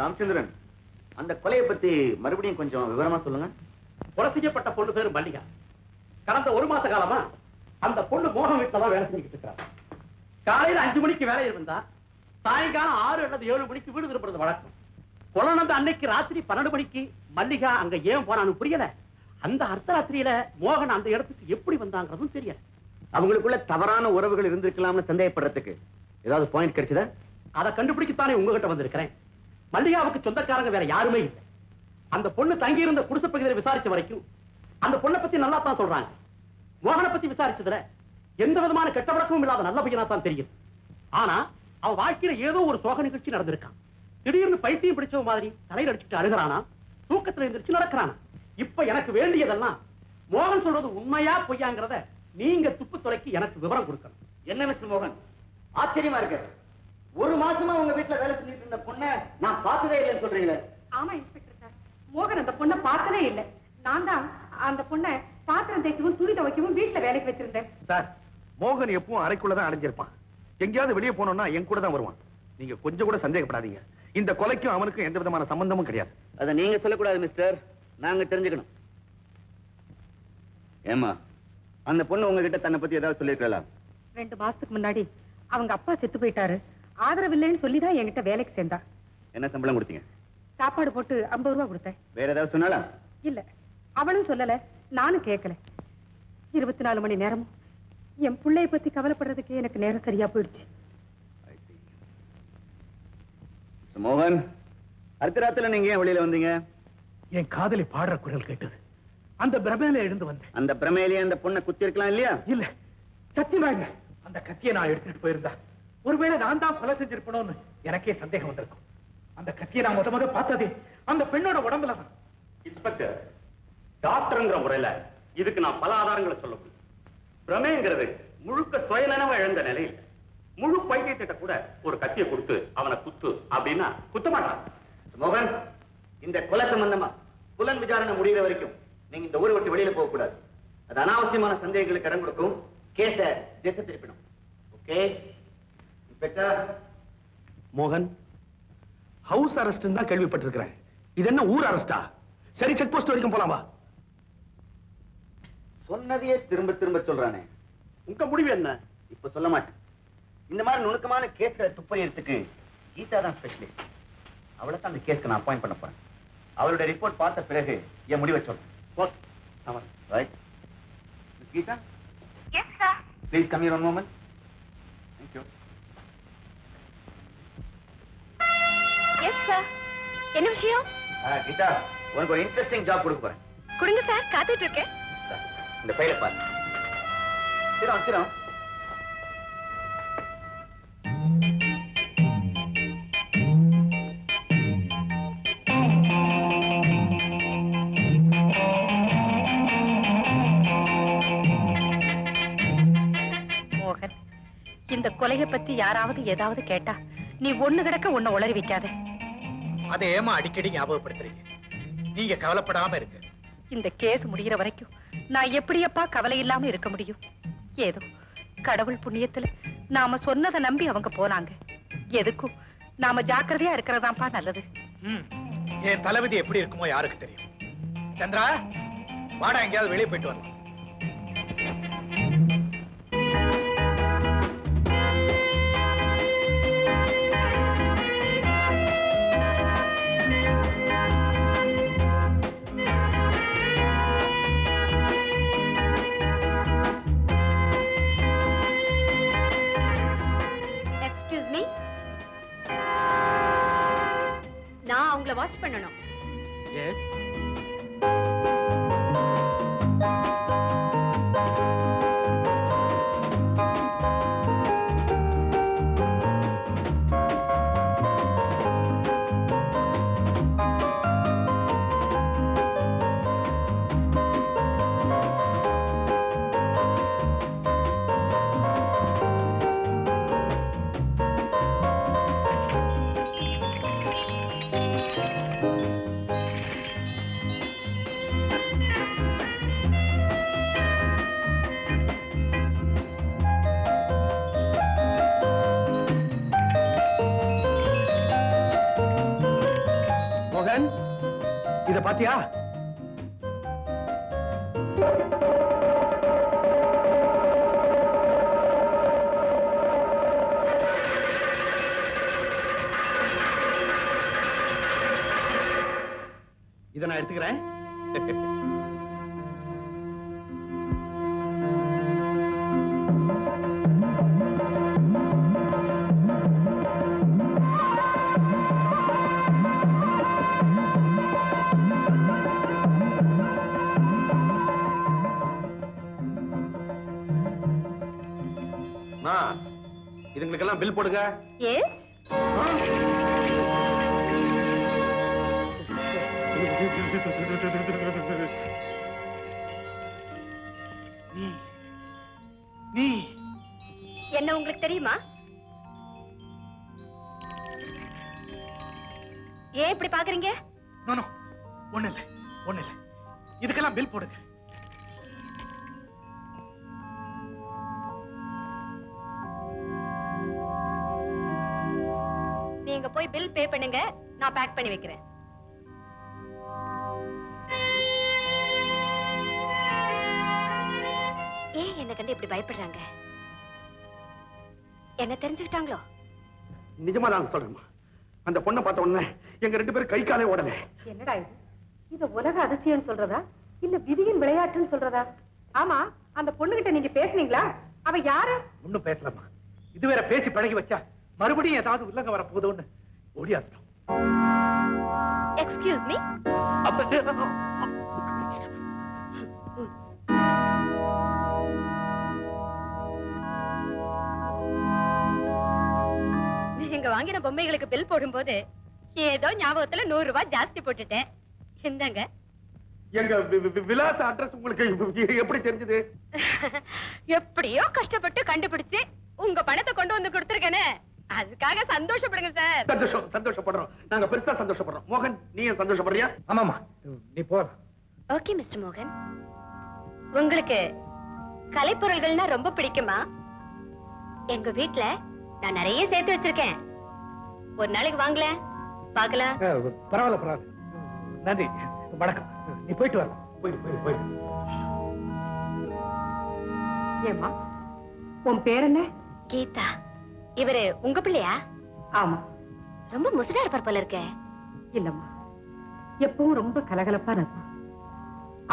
ராமச்சந்திரன், அந்த கொலையை பத்தி மறுபடியும் கொஞ்சம் விவரமா சொல்லுங்க. கொலை செய்யப்பட்ட பொண்ணு பேரு மல்லிகா. கடந்த 1 மாச காலமா அந்த பொண்ணு மோகன் வீட்டுல தான் வேலை செஞ்சுக்கிட்டு இருக்காங்க. காலையில 5 மணிக்கு வேலையில் இருந்தா சாயங்காலம் 6 அல்லது 7 மணிக்கு வீடு திரும்புறது வழக்கம். கொலை நடந்த அன்னைக்கு ராத்திரி 12 மணிக்கு மல்லிகா அங்க ஏன் போனான்னு புரியல. அந்த அர்த்தராத்திரியில மோகன் அந்த இடத்துக்கு எப்படி வந்தாங்கிறதும் தெரியல. அவங்களுக்குள்ள தவறான உறவுகள் இருந்திருக்கலாம்னு சந்தேகப்படுறதுக்கு ஏதாவது பாயிண்ட் கிடைச்சதா? அதை கண்டுபிடிக்கத்தானே உங்ககிட்ட வந்திருக்கிறேன். மல்லிகாவுக்கு சொந்தக்காரங்க வேற யாருமே இல்லை. அந்த பொண்ணு தங்கி இருந்த குடிசை பகுதியில் விசாரிச்ச வரைக்கும் அந்த பொண்ணை பத்தி நல்லா தான் சொல்றாங்க. மோகனை பத்தி விசாரிச்சதுல எந்த விதமான கெட்ட வழக்கமும் இல்லாத நல்ல பையனா தான் தெரியுது. ஆனா அவ வாழ்க்கையில ஏதோ ஒரு சோக நிகழ்ச்சி நடந்திருக்கான். திடீர்னு பைத்தியம் பிடிச்ச மாதிரி தலையில் அடிச்சுட்டு அழுகிறானா, தூக்கத்துல எந்திரிச்சு நடக்கிறானா. இப்ப எனக்கு வேண்டியதெல்லாம் மோகன் சொல்றது உண்மையா பொய்யாங்கிறத நீங்க துப்பு துறைக்கு எனக்கு விவரம் கொடுக்கணும். என்ன மிஸ்டர் மோகன், ஆச்சரியமா இருக்கு. 1 மாசமா உங்க வீட்டுல வேலை செஞ்சுட்டு இருந்த பொண்ணை நான் பார்த்ததே இல்லைன்னு சொல்றீங்களே? ஆமா இன்ஸ்பெக்டர் சார், மோகன் அந்த பொண்ணை பார்த்ததே இல்லை. நான் தான் அந்த பொண்ணை பாத்திரம் தேய்க்கவும் துணி துவைக்கவும் வீட்டுல வேலைக்கு வச்சிருந்தேன். சார், மோகன் எப்பவும் அறைக்குள்ளதான் அடைஞ்சிருப்பான். எங்கேயாவது வெளியே போனோம்னா என் கூட தான் வருவான். நீங்க கொஞ்சம் கூட சந்தேகப்படாதீங்க. இந்த கொலைக்கும் அவனுக்கும் எந்த விதமான சம்பந்தமும் கிடையாது. அதை நீங்க சொல்லக்கூடாது மிஸ்டர், நாங்க தெரிஞ்சுக்கணும். ஏமா, அந்த பொண்ணு உங்ககிட்ட தன்னை பத்தி ஏதாவது சொல்லிருக்கலாம்? 2 மாசத்துக்கு முன்னாடி அவங்க அப்பா செத்து போயிட்டாரு, ஆதரவு இல்லைன்னு சொல்லிதான் என்கிட்ட வேலைக்கு சேர்ந்தா. என்ன சம்பளம் கொடுத்தீங்க? சாப்பாடு போட்டு 50 ரூபா கொடுத்தேன். வேற ஏதாவது சொன்னாலா? இல்ல, அவளும் சொல்லல, நானும் கேட்கல. 24 மணி நேரமும் என் பிள்ளைய பத்தி கவலைப்படுறதுக்கு எனக்கு நேரம் சரியா போயிடுச்சு. மோகன், அடுத்த ராத்திரில நீங்க ஏன் வெளியில வந்தீங்க? என் காதலி பாடுற குரல் கேட்டது. அந்த பிரமையில எழுந்து வந்தேன். அந்த பிரமையிலேயே அந்த பொண்ணை குத்தி இருக்கலாம் இல்லையா? இல்ல, சத்தியமா இல்ல. அந்த கத்தியை நான் எடுத்துட்டு போயிருந்தா ஒருவேளை நான் தான் கொலை செஞ்சிருப்பணும்னு எனக்கே சந்தேகம் வந்திருக்கும். அந்த கத்தியை நான் முத பார்த்ததே அந்த பெண்ணோட உடம்புல தான். இன்ஸ்பெக்டர், டாக்டர்ங்கிற முறையில இதுக்கு நான் பல ஆதாரங்களை சொல்ல முடியும். பிரமேங்கிறது முழுக்க சுயநனவ இழந்த நிலையில் முழு பைத்தியத்திட்ட கூட ஒரு கத்தியை கொடுத்து அவனை குத்து அப்படின்னா குத்த மாட்டான். மோகன், இந்த கொலை சம்பந்தமா புலன் விசாரணை முடிகிற வரைக்கும் நீங்க இந்த ஊரை விட்டு வெளியில போக கூடாது. அது அனாவசியமான சந்தேகங்களுக்கு இடம் கொடுக்கும். கேஸ திசை திருப்பிடும். Okay inspector? மோகன், ஹவுஸ் அரெஸ்ட் தான் கேள்விப்பட்டிருக்கிறேன். இது என்ன ஊர் அரெஸ்டா? சரி, செக் போஸ்ட் வரைக்கும் போலாமா? சொன்னதையே திரும்ப திரும்ப சொல்றானே. உங்க முடிவு என்ன? இப்ப சொல்ல மாட்டேன். இந்த மாதிரி நுணுக்கமான கேஸ்களை துப்பறியறதுக்கு கீதா தான் ஸ்பெஷலிஸ்ட். அவளை தான் அந்த கேஸ்க்கு நான் அப்பாயிண்ட் பண்ண போறேன். அவளுடைய ரிப்போர்ட் பார்த்த பிறகு என் முடிவை சொல்றேன். Okay, right. Miss Geetha? Yes sir. Please come here one moment. Thank you. Yes sir. என்ன விஷயம்? கீதா, உனக்கு ஒரு இன்ட்ரெஸ்டிங் ஜாப் கொடுக்க போறேன். கொடுங்க சார், காத்துட்டு இருக்கேன். இந்த ஃபைலை பாரு. சிரம். மோகன், இந்த கொலையை பத்தி யாராவது ஏதாவது கேட்டா நீ ஒண்ணு கிடக்க ஒண்ணு உளறி வைக்காத. அதை ஏமா அடிக்கடி ஞாபகப்படுத்துறீங்க? நீங்க கவலைப்படாம இருக்கு. இந்த கேஸ் முடிகிற வரைக்கும் நான் எப்படியப்பா கவலை இல்லாம இருக்க முடியும்? ஏதோ கடவுள் புண்ணியத்துல நாம சொன்னதை நம்பி அவங்க போனாங்க. எதுக்கும் நாம ஜாக்கிரதையா இருக்கிறதாப்பா நல்லது. என் தளபதி எப்படி இருக்குமோ யாருக்கு தெரியும்? சந்திரா, வாடா, எங்கேயாவது வெளியே போயிட்டு வரலாம். நான் அவங்கள வாட்ச் பண்ணணும். எஸ். இத பாத்தியா? இதை நான் எடுத்துக்கிறேன். இதுங்களுக்கெல்லாம் பில் போடுங்க. நீ என்ன உங்களுக்கு தெரியுமா? ஏன் இப்படி பாக்குறீங்க? ஒண்ணு இல்ல. இதுக்கெல்லாம் பில் போடுங்க. நீங்க போய் பில் பே பண்ணுங்க, நான் பேக் பண்ணி வைக்கிறேன். ஏன் என்ன கண்டு இப்படி பயப்படுறாங்க? என்ன தெரிஞ்சுக்கிட்டாங்களோ? நிஜமா தான் சொல்றேன். அந்த பொண்ணை பார்த்த உடனே எங்க 2 பேரும் கை காலே ஓடல. என்னடா இது? இது உலக அதிசயம் சொல்றதா இல்ல விதியின் விளையாட்டுன்னு சொல்றதா? ஆமா, அந்த பொண்ணுகிட்ட நீங்க பேசுனீங்களா? அவ யாரு? ஒண்ணும் பேசலாமா? இது வேற பேசி பழகி வச்சா மறுபடியும் ஏதாவது உள்ளங்க வர போதும்னு ஓடியாந்துட்டோம். Excuse me. நீங்க வாங்கின பொம்மைகளுக்கு பில் போடும்போது ஏதோ ஞாபகத்துல 100 ரூபாய் ஜாஸ்தி போட்டுட்டேன். இந்தாங்க. எங்க விலாச அட்ரஸ் உங்களுக்கு எப்படி தெரிஞ்சது? எப்படியோ கஷ்டப்பட்டு கண்டுபிடிச்சு உங்க பணத்தை கொண்டு வந்து கொடுத்துருக்கேனே, அதுக்காக சந்தோஷப்படுங்க சார். சந்தோஷப்படுறோம். நாங்க பெருசா சந்தோஷப்படுறோம். மோகன், நீ ஏன் சந்தோஷப்படுறியா? ஆமாமா, நீ போ. ஓகே மிஸ்டர் மோகன், உங்களுக்கு கலைப்பொருள்கள்னா ரொம்ப பிடிக்குமா? எங்க வீட்ல நான் நிறைய சேர்த்து வச்சிருக்கேன். ஒரு நாளைக்கு வாங்கல பாக்கலாம். பரவாயில்ல. நன்றி, வணக்கம். நீ போயிட்டு வரலாம். போயிட்டு. ஏமா, உன் பேர் என்ன? கீதா. இவரு உங்க பிள்ளையா? ஆமா. ரொம்ப முசுடா இருப்பார் போல இருக்க. இல்லம்மா, எப்பவும் ரொம்ப கலகலப்பா இருப்பான்.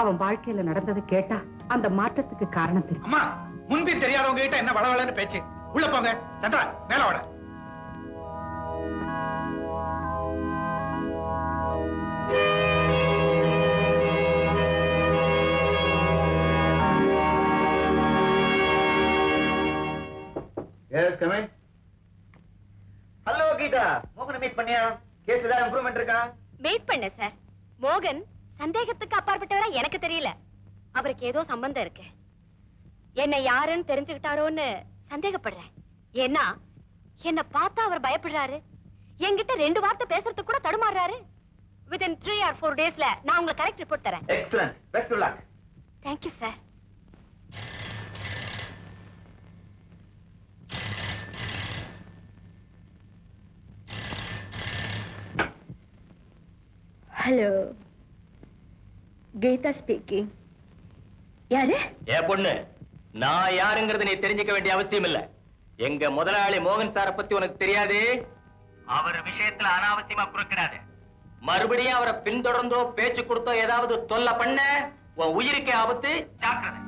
அவன் வாழ்க்கையில நடந்ததை கேட்டா அந்த மாற்றத்துக்கு காரணம் தெரியும். அம்மா, முன்பின் தெரியாதவங்க கிட்ட என்ன வளவளன்னு பேச்சு? உள்ள போங்க. சந்திரா, மேல வாட. Yes coming. ஹலோ கீதா, மோகனை மீட் பண்ணியா? கேஸ் ஏதாவது இம்ப்ரூவ்மென்ட் இருக்கா? வெயிட் பண்ண சார். மோகன் சந்தேகத்துக்கு அப்பாற்பட்டவரா எனக்கு தெரியல. அவருக்கு ஏதோ சம்பந்தம் இருக்கு. என்ன யாருன்னு தெரிஞ்சுக்கிட்டாரோன்னு சந்தேகப்படுறேன். ஏன்னா என்ன பார்த்தா அவர் பயப்படுறாரு. என்கிட்ட 2 வார்த்தை பேசுறதுக்கு கூட தடுமாறுறாரு. Within 3 or 4 daysல நான் உங்களுக்கு கரெக்ட் ரிப்போர்ட் தரேன். Excellent. Best of luck. Thank you sir. Hello, Geetha speaking. யாரு? ஏ பொண்ணு, நான் யாருங்கிறது நீ தெரிஞ்சுக்க வேண்டிய அவசியம் இல்ல. எங்க முதலாளி மோகன் சார பத்தி உனக்கு தெரியாது. அவர் விஷயத்துல அனாவசியமா குறுக்கிடாது. மறுபடியும் அவரை பின்தொடர்ந்தோ பேச்சு கொடுத்தோ ஏதாவது தொல்லை பண்ண உன் உயிருக்கே ஆபத்து. ஜாக்கிரதை.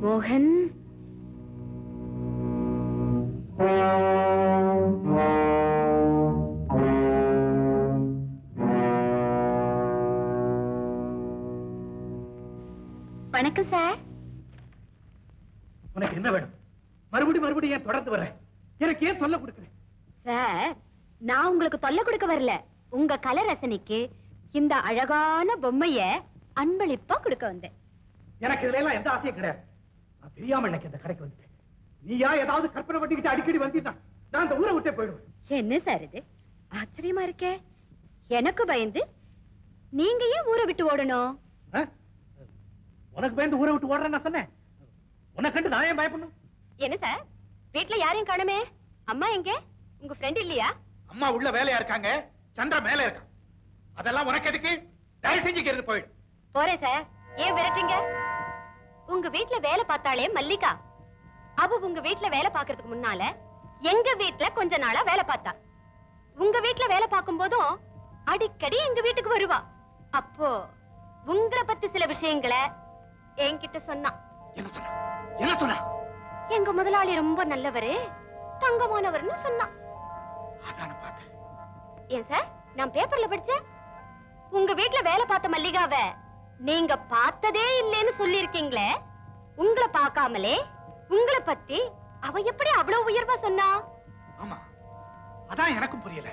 மோகன், வணக்கம் சார். உனக்கு என்ன வேணும்? மறுபடியும் ஏன் தொடர்ந்து வர்றேன்? எனக்கு ஏன் தொல்லை கொடுக்குறேன்? சார், நான் உங்களுக்கு தொல்லை கொடுக்க வரல. உங்க கலை ரசனைக்கு இந்த அழகான பொம்மைய அன்பளிப்பா கொடுக்க வந்தேன். எனக்கு இதுல எல்லாம் எந்த ஆசையும் கிடையாது. நான் தெரியாம இன்னைக்கு இந்த கடைக்கு வந்துட்டேன். நீயா ஏதாவது கற்பனை பண்ணிக்கிட்டு அடிக்கடி வந்தீங்கன்னா நான் இந்த ஊரை விட்டே போயிடுவேன். என்ன சார் இது ஆச்சரியமா இருக்கே. எனக்கு பயந்து நீங்க ஏன் ஊரை விட்டு ஓடணும்? உனக்கு பயந்து ஊரை விட்டு ஓடுறேன்னு சொன்னேன். உன்னை கண்டு நான் ஏன் பயப்படணும்? என்ன சார், வீட்ல யாரையும் காணுமே? அம்மா எங்க? உங்க ஃப்ரெண்ட் இல்லையா? அம்மா உள்ள வேலையா இருக்காங்க, சந்திர மேல இருக்கான். அதெல்லாம் உனக்கு எதுக்கு? தயவு செஞ்சுக்கிறது போயிடு. போறேன் சார். ஏன் விரட்டுறீங்க? உங்க வீட்ல வேலை பார்த்தாலே மல்லிகா, அவ உங்க வீட்ல வேலை பார்க்கறதுக்கு முன்னால எங்க வீட்ல கொஞ்ச நாளா வேலை பார்த்தா. உங்க வீட்ல வேலை பார்க்கும் போதும் அடிக்கடி எங்க வீட்டுக்கு வருவா. அப்போ உங்களை பத்தி சில விஷயங்களை என்கிட்ட சொன்னா. என்ன சொன்னா? என்ன சொன்னா? எங்க முதலாளி ரொம்ப நல்லவரு, தங்கமானவர்னு சொன்னா. அதான பார்த்தேன். ஏன் சார், நான் பேப்பர்ல படிச்சேன். உங்க வீட்ல வேலை பார்த்த மல்லிகாவை நீங்க பார்த்ததே இல்லைன்னு சொல்லி இருக்கீங்களே. உங்களை பார்க்காமலே உங்களை பத்தி அவ எப்படி அவ்வளவு உயர்வா சொன்னா? ஆமா, அதான் எனக்கும் புரியல.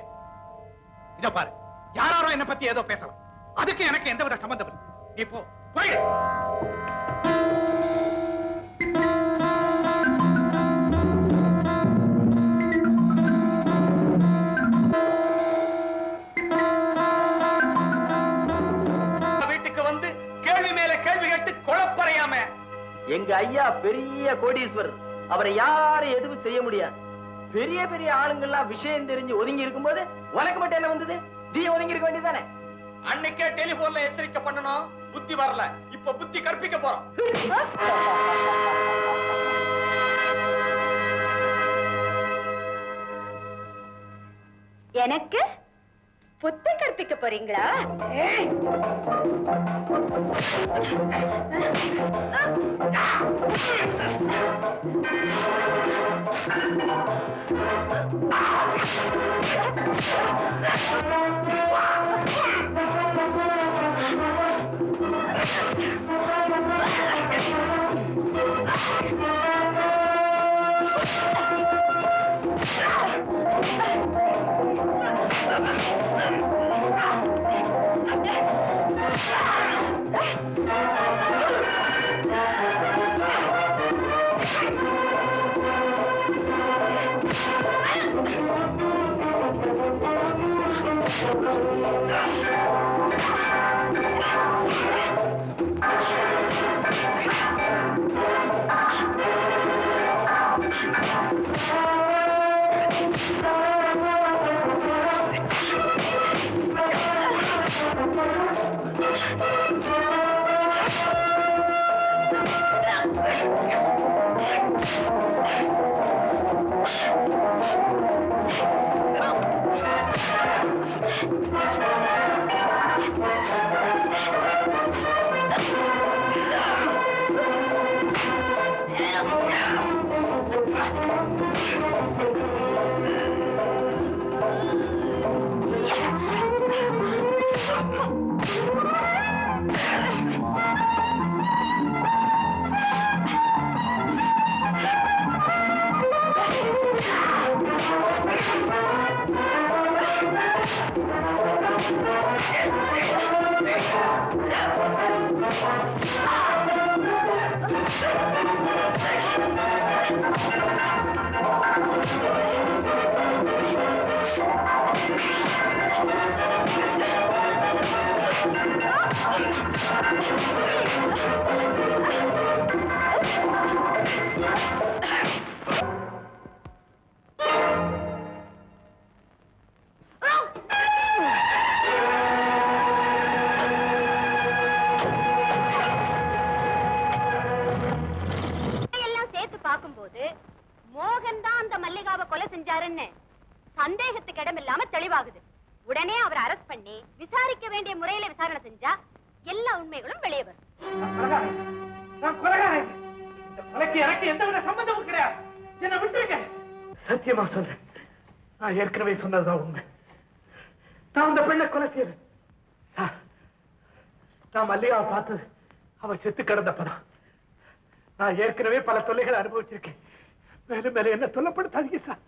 இத பாரு, யாராரோ என்ன பத்தி ஏதோ பேசலாம், அதுக்கு எனக்கு எந்தவித சம்பந்தம் இல்லை. நீ போ, போயிடு. வீட்டுக்கு வந்து கேள்வி மேல கேள்வி கேட்டு குழப்பறையாம. எங்க ஐயா பெரிய கோடீஸ்வரர், அவரை யாரும் எதுவும் செய்ய முடியாது. பெரிய பெரிய ஆளுங்கள்லாம் விஷயம் தெரிஞ்சு ஒதுங்கி இருக்கும்போது உனக்கு மட்டும் என்ன வந்தது? நீ ஒதுங்கி இருக்க வேண்டியதானே? அன்னைக்கே டெலிபோன்ல எச்சரிக்கை பண்ணணும், புத்தி வரல. இப்ப புத்தி கற்பிக்க போறோம். எனக்கு புத்தி கற்பிக்க போறீங்களா? மோகன் தான் அந்த மல்லிகாவை கொலை செஞ்சாருன்னு சந்தேகத்துக்கு இடம் இல்லாம தெளிவாகுது. உடனே அவரை அரெஸ்ட் பண்ணி விசாரிக்க வேண்டிய முறையில விசாரணை செஞ்சா எல்லா உண்மைகளும் வெளியே வரும். எனக்கு எந்தவித சம்பந்தமும் கிடையாது. என்ன விட்டுருங்க. சத்தியமா சொல்றேன், நான் ஏற்கனவே சொன்னதுதான் உண்மை. நான் அந்த பெண்ணை கொலை செய்யல. நான் மல்லிகாவை பார்த்தது அவ செத்து கிடந்தப்பதான். நான் ஏற்கனவே பல தொல்லைகளை அனுபவிச்சிருக்கேன். மேலும் மேல என்ன தொல்லப்படுத்தாதீங்க சார்.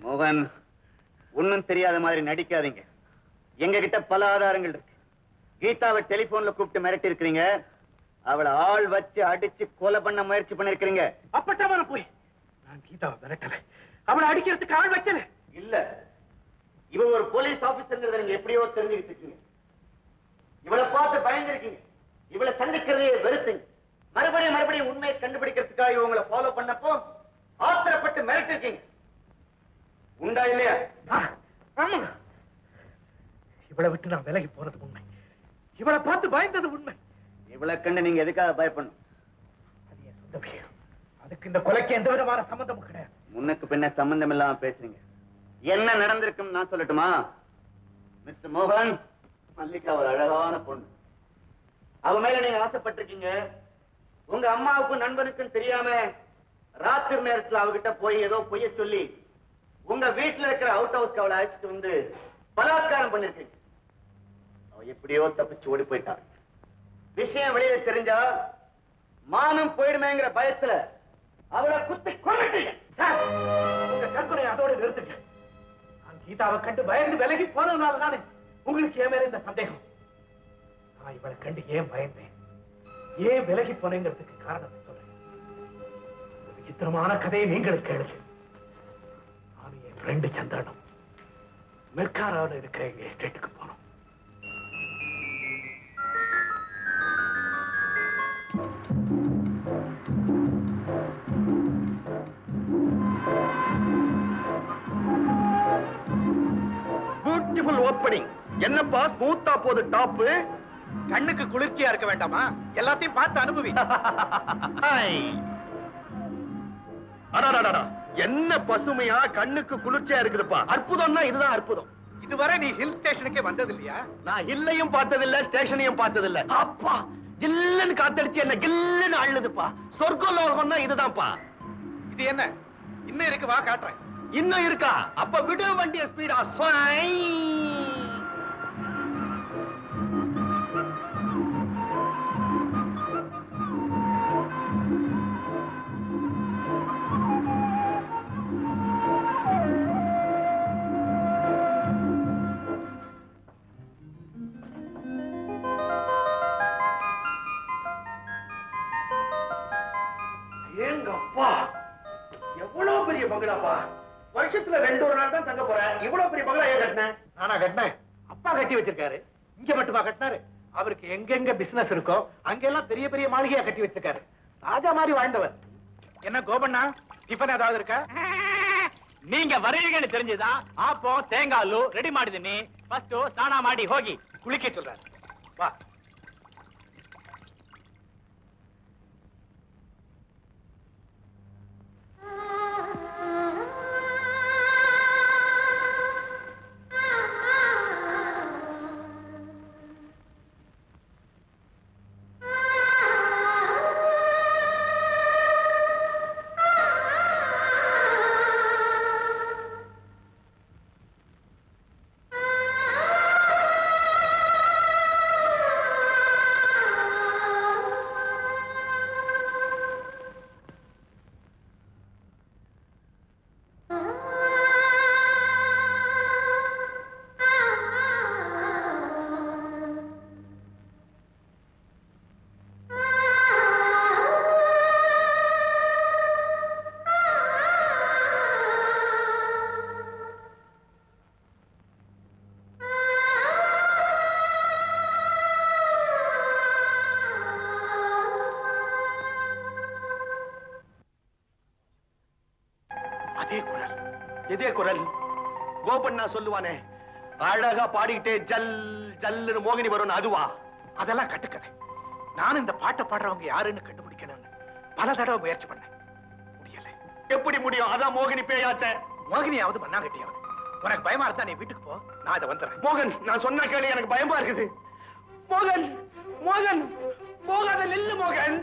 மோகன், ஒண்ணும் தெரியாத மாதிரி நடிக்காதீங்க. எங்க கிட்ட பல ஆதாரங்கள் இருக்கு. கீதாவை டெலிபோன்ல கூப்பிட்டு மிரட்டி இருக்கிறீங்க. அவளை ஆள் வச்சு அடிச்சு கொலை பண்ண முயற்சி பண்ணிருக்கீங்க. அப்பட்டமான போய் நான் கீதாவை மிரட்டல, அவளை அடிக்கிறதுக்கு ஆள் வச்சல. இல்ல, இவ ஒரு போலீஸ் ஆபீசர்ங்கிறத நீங்க எப்படியோ தெரிஞ்சுக்கிட்டு இருக்கீங்க. இவளை பார்த்து பயந்துருக்கீங்க. இவளை சந்திக்கிறதே வெறுத்தீங்க. மறுபடியும் உண்மையை கண்டுபிடிக்கிறதுக்காக இவங்களை ஃபாலோ பண்ணப்போ ஆத்திரப்பட்டு மிரட்டிருக்கீங்க. உண்டா இல்லையா? ஆமா, இவளை விட்டு நான் விலகி போறது உண்மை. இவளை பார்த்து பயந்தது உண்மை. இவளை கண்டு நீங்க எதுக்காக பயப்படணும்? அது என் சொந்த விஷயம். அதுக்கு இந்த கொலைக்கு எந்த விதமான சம்பந்தமும் கிடையாது. முன்னுக்கு பின்ன சம்பந்தம் இல்லாம பேசுறீங்க. என்ன நடந்திருக்கும் நான் சொல்லட்டுமா? மிஸ்டர் மோகன், மல்லிகா ஒரு அழகான பொண்ணு. அவ மேல நீங்க ஆசைப்பட்டிருக்கீங்க. உங்க அம்மாவுக்கும் நண்பனுக்கும் தெரியாம ராத்திரி நேரத்துல அவகிட்ட போய் ஏதோ பொய்ய சொல்லி உங்க வீட்டுல இருக்கிற அவுட் ஹவுஸ்க்கு அவளை அழைச்சிட்டு வந்து பலாத்காரம் பண்ணிருக்கீங்க. அவ எப்படியோ தப்பிச்சு ஓடி போயிட்டான். விஷயம் வெளியில தெரிஞ்சா மானம் போயிடுமேங்கிற பயத்துல அவளை குத்தி கொண்டுட்டீங்க. உங்க கற்பனை அதோட நிறுத்துங்க. நான் கீதாவை கண்டு பயந்து விலகி போனதுனால தானே உங்களுக்கு ஏன் மேல இந்த சந்தேகம். நான் இவளை கண்டு ஏன் பயந்தேன், ஏன் விலகி போனேங்கிறதுக்கு காரணத்தை சொல்றேன். இந்த விசித்திரமான கதையை நீங்களுக்கு கேளுங்க. நானும் என் ஃப்ரெண்டு சந்திரனும் மெர்காராவில் இருக்கிற எங்க எஸ்டேட்டுக்கு போனோம். Beautiful opening. என்னப்பா ஸ்மூத்தா போது டாப். கண்ணுக்கு குளிர்ச்சியா இருக்க வேண்டாமா? எல்லாத்தையும் பார்த்து அனுபவி. என்ன பசுமையா கண்ணுக்கு குளிர்ச்சியா இருக்குதுப்பா. அற்புதம்னா இதுதான் அற்புதம். இதுவரை நீ ஹில் ஸ்டேஷனுக்கே வந்தது இல்லையா? நான் ஹில்லையும் பார்த்ததில்ல, ஸ்டேஷனையும் பார்த்ததில்ல. அப்பா ஜில்லுன்னு காத்தடிச்சு என்ன கில்லுன்னு அள்ளுதுப்பா. சொர்க்க லோகம்னா இதுதான்ப்பா. இது என்ன இன்னும் இருக்கு? வா காட்டுறேன். இன்னும் இருக்கா? அப்ப விடு வண்டிய ஸ்பீடா. ஏங்கப்பா, எவ்வளவு பெரிய பங்களாப்பா. வருஷத்துல 2 நாள் தான் தங்க போறேன். இவ்வளவு பெரிய பங்களா ஏன் கட்டினேன்? நானா கட்டினேன்? அப்பா கட்டி வச்சிருக்காரு. இங்க மட்டுமா கட்டினாரு? அவருக்கு எங்கெங்க பிசினஸ் இருக்கோ அங்கெல்லாம் பெரிய பெரிய மாளிகையா கட்டி வச்சிருக்காரு. ராஜா மாதிரி வாழ்ந்தவர். என்ன கோபண்ணா, டிஃபன் ஏதாவது இருக்கா? நீங்க வருவீங்கன்னு தெரிஞ்சுதான் ஆப்பம் தேங்காய் ரெடி ಮಾಡಿದೀನಿ. ಫಸ್ಟ್ ಸ್ನಾನ ಮಾಡಿ ಹೋಗಿ குளிக்க சொல்றாரு. வா. இதே குரல் கோபண்ணா சொல்லுவானே, அழகா பாடிக்கிட்டே ஜல் ஜல்லுன்னு மோகினி வரும், அதுவா? அதெல்லாம் கட்டுக்கதை. நானும் இந்த பாட்டை பாடுறவங்க யாருன்னு கண்டுபிடிக்கணும்னு பல தடவை முயற்சி பண்ணேன். முடியல. எப்படி முடியும்? அதான் மோகினி பேயாச்சே. மோகினியாவது மண்ணாங்கட்டியாவது. உனக்கு பயமா இருந்தா நீ வீட்டுக்கு போ, நான் இதை வந்துடுறேன். மோகன், நான் சொன்ன கேளு, எனக்கு பயமா இருக்குது. மோகன், மோகன், போகாத நில்லு மோகன்.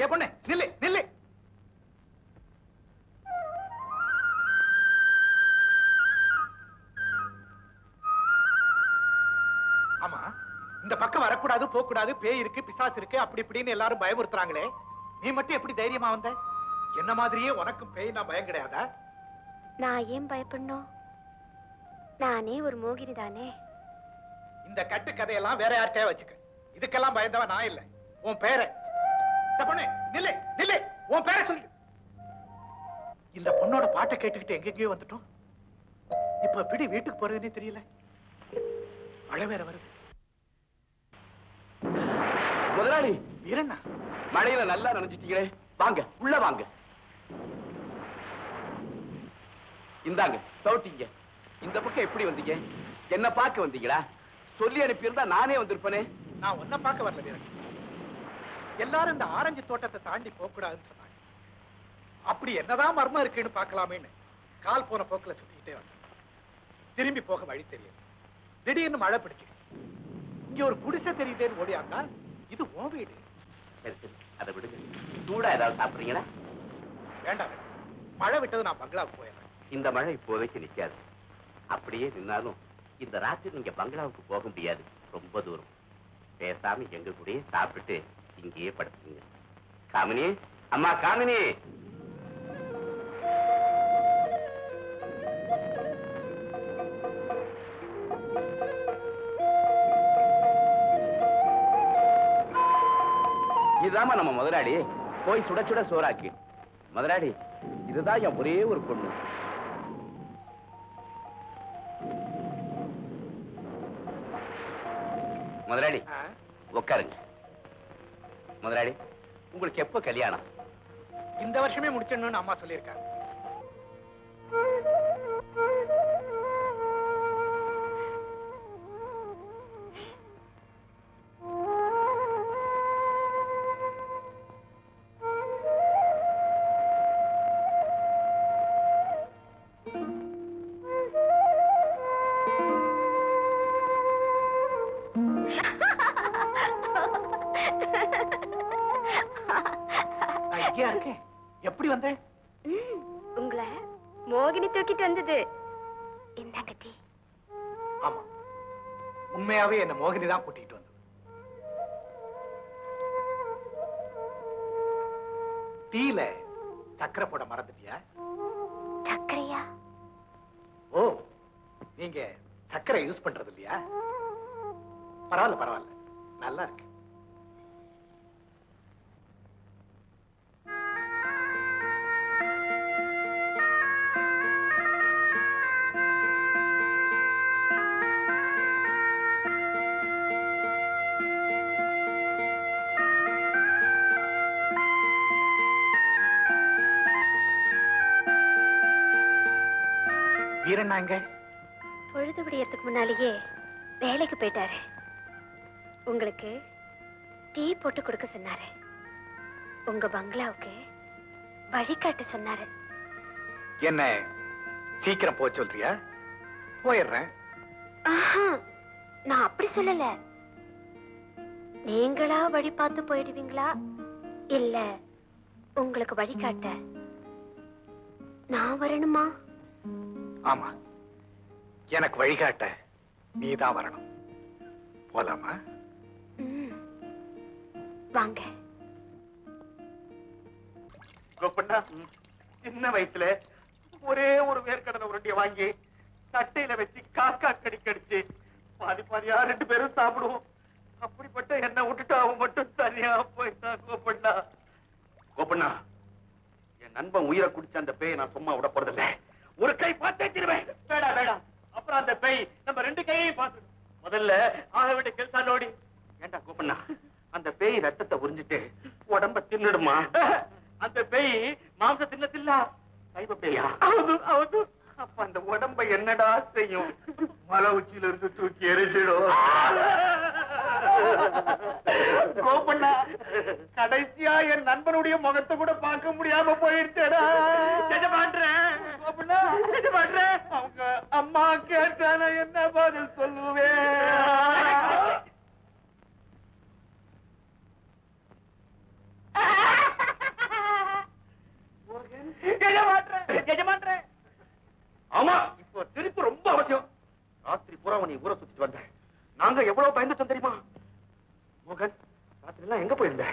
ஏ பொண்ணு நில்லு நில்லு. ஆமா, இந்த பக்கம் வரக்கூடாது, போக கூடாது, பேய் இருக்கு, பிசாசு இருக்கு, அப்படி இப்படின்னு எல்லாரும் பயமுறுத்துறாங்களே, நீ மட்டும் எப்படி தைரியமா வந்த? என்ன மாதிரியே உனக்கும் பேய் நான் பயம் கிடையாதா? நான் ஏன் பயப்படணும்? நானே ஒரு மோகினி தானே. இந்த கட்டு கதையெல்லாம் வேற யார்கிட்டயா வச்சுக்க. இதுக்கெல்லாம் பயந்தவன் நான் இல்ல. உன் பேரை பொண்ணு நில்லு நில்லு, உன் பேரை சொல்லு. இந்த பொண்ணோட பாட்டை கேட்டுக்கிட்டு எங்கெங்கயோ வந்துட்டோம். இப்ப எப்படி வீட்டுக்கு போறதுன்னே தெரியல. மழை வேற வருது. முதலாளி, வீரண்ணா, மழையில நல்லா நனைஞ்சிட்டீங்களே, வாங்க உள்ள வாங்க. இந்தாங்க தௌட்டிங்க. இந்த பக்கம் எப்படி வந்தீங்க? என்ன பார்க்க வந்தீங்களா? சொல்லி அனுப்பியிருந்தா நானே வந்திருப்பேனே. நான் ஒன்ன பார்க்க வரல வீரன். எல்லாரும் இந்த ஆரஞ்சு தோட்டத்தை தாண்டி போக கூடாதுன்னு சொன்னாங்க. அப்படி என்னதான் மர்மம் இருக்குன்னு பார்க்கலாமேன்னு கால் போன போக்குல சுத்திக்கிட்டே வந்தேன். திரும்பி போக வழி தெரியல. திடீர்னு மழை பிடிச்சிருச்சு. இங்க ஒரு குடிசை தெரியுதேன்னு ஓடியாந்தா இது உன் வீடு. சரி சரி, அதை விடுங்க. சூடா ஏதாவது சாப்பிடுறீங்களா? வேண்டாம், மழை விட்டது நான் பங்களாவுக்கு போயிடுறேன். இந்த மழை இப்போதைக்கு நிக்காது. அப்படியே நின்னாலும் இந்த ராத்திரி நீங்க பங்களாவுக்கு போக முடியாது, ரொம்ப தூரம். பேசாம எங்க கூடயே சாப்பிட்டு இங்கேயே படுத்துங்க. காமினி, அம்மா காமினி. இதுதாம்மா நம்ம முதலாளி. போய் சுட சுட சோறாக்கி. முதலாளி, இதுதான் என் ஒரே ஒரு பொண்ணு. முதலாளி உட்காருங்க. முதலாளி, உங்களுக்கு எப்ப கல்யாணம்? இந்த வருஷமே முடிச்சிடணும்னு அம்மா சொல்லியிருக்காங்க. எப்படி வந்தேன்? உங்களை மோகினி தூக்கிட்டு வந்தது. என்னங்க டீ? ஆமா, உண்மையாவே என்ன மோகினி தான் கூட்டிட்டு வந்தது. டீல சக்கரை போட மறந்துட்டியா? சக்கரையா? ஓ, நீங்க சக்கரை யூஸ் பண்றது இல்லையா? பரவாயில்ல பரவாயில்ல, நல்லா இருக்கு. வீரண்ணா எங்க? பொழுது விடியறதுக்கு முன்னாலேயே வேலைக்கு போயிட்டாரு. உங்களுக்கு டீ போட்டு கொடுக்க சொன்னாரு. உங்க பங்களாவுக்கு வழிகாட்ட சொன்னாரு. என்ன சீக்கிரம் போக சொல்றியா? போயிடுறேன். ஆஹா, நான் அப்படி சொல்லல. நீங்களா வழி பார்த்து போயிடுவீங்களா, இல்ல உங்களுக்கு வழிகாட்ட நான் வரணுமா? ஆமா, எனக்கு வழிகாட்ட நீதான் வரணும். போலாமா? வாங்க. கோப்பண்ணா, சின்ன வயசுல ஒரே ஒரு வேர்க்கடலை உருண்டிய வாங்கி சட்டையில வச்சு காக்கா கடிச்சு பாதி பாதியா 2 பேரும் சாப்பிடுவோம். அப்படிப்பட்ட என்ன விட்டுட்டு அவன் மட்டும் தனியா போயிட்டான். கோப்பண்ணா, கோப்பண்ணா, என் நண்பன் உயிரை குடிச்ச அந்த பேயை நான் சும்மா விட போறதில்லை. ஒரு கை பார்த்தே திருவேன். வேடா வேடா, அப்புறம் அந்த பேய் நம்ம 2 கையையும் பார்த்து முதல்ல ஆக விட்டு கெல்சா நோடி. ஏண்டா கோப்பண்ணா, அந்த பேய் ரத்தத்தை உறிஞ்சிட்டு உடம்ப தின்னுடுமா? அந்த பேய் மாம்ச தின்னத்தில்ல, சைவ பேயா? அவது அப்ப அந்த உடம்ப என்னடா செய்யும்? மலை உச்சியில இருந்து தூக்கி எரிஞ்சிடும். கோப்பண்ணா, கடைசியா என் நண்பனுடைய முகத்தை கூட பார்க்க முடியாம போயிடுச்சேடா. கோப்பண்ணா, அவங்க அம்மா கேட்டான என்ன பதில் சொல்லுவேன்? ஆமா, இப்போ திருப்பி ரொம்ப அவசியம். ராத்திரி பூரா நீ ஊரை சுத்திட்டு வந்த. நாங்க எவ்வளவு பயந்துட்டோம் தெரியுமா? மோகன், ராத்திரி எல்லாம் எங்க போயிருந்த?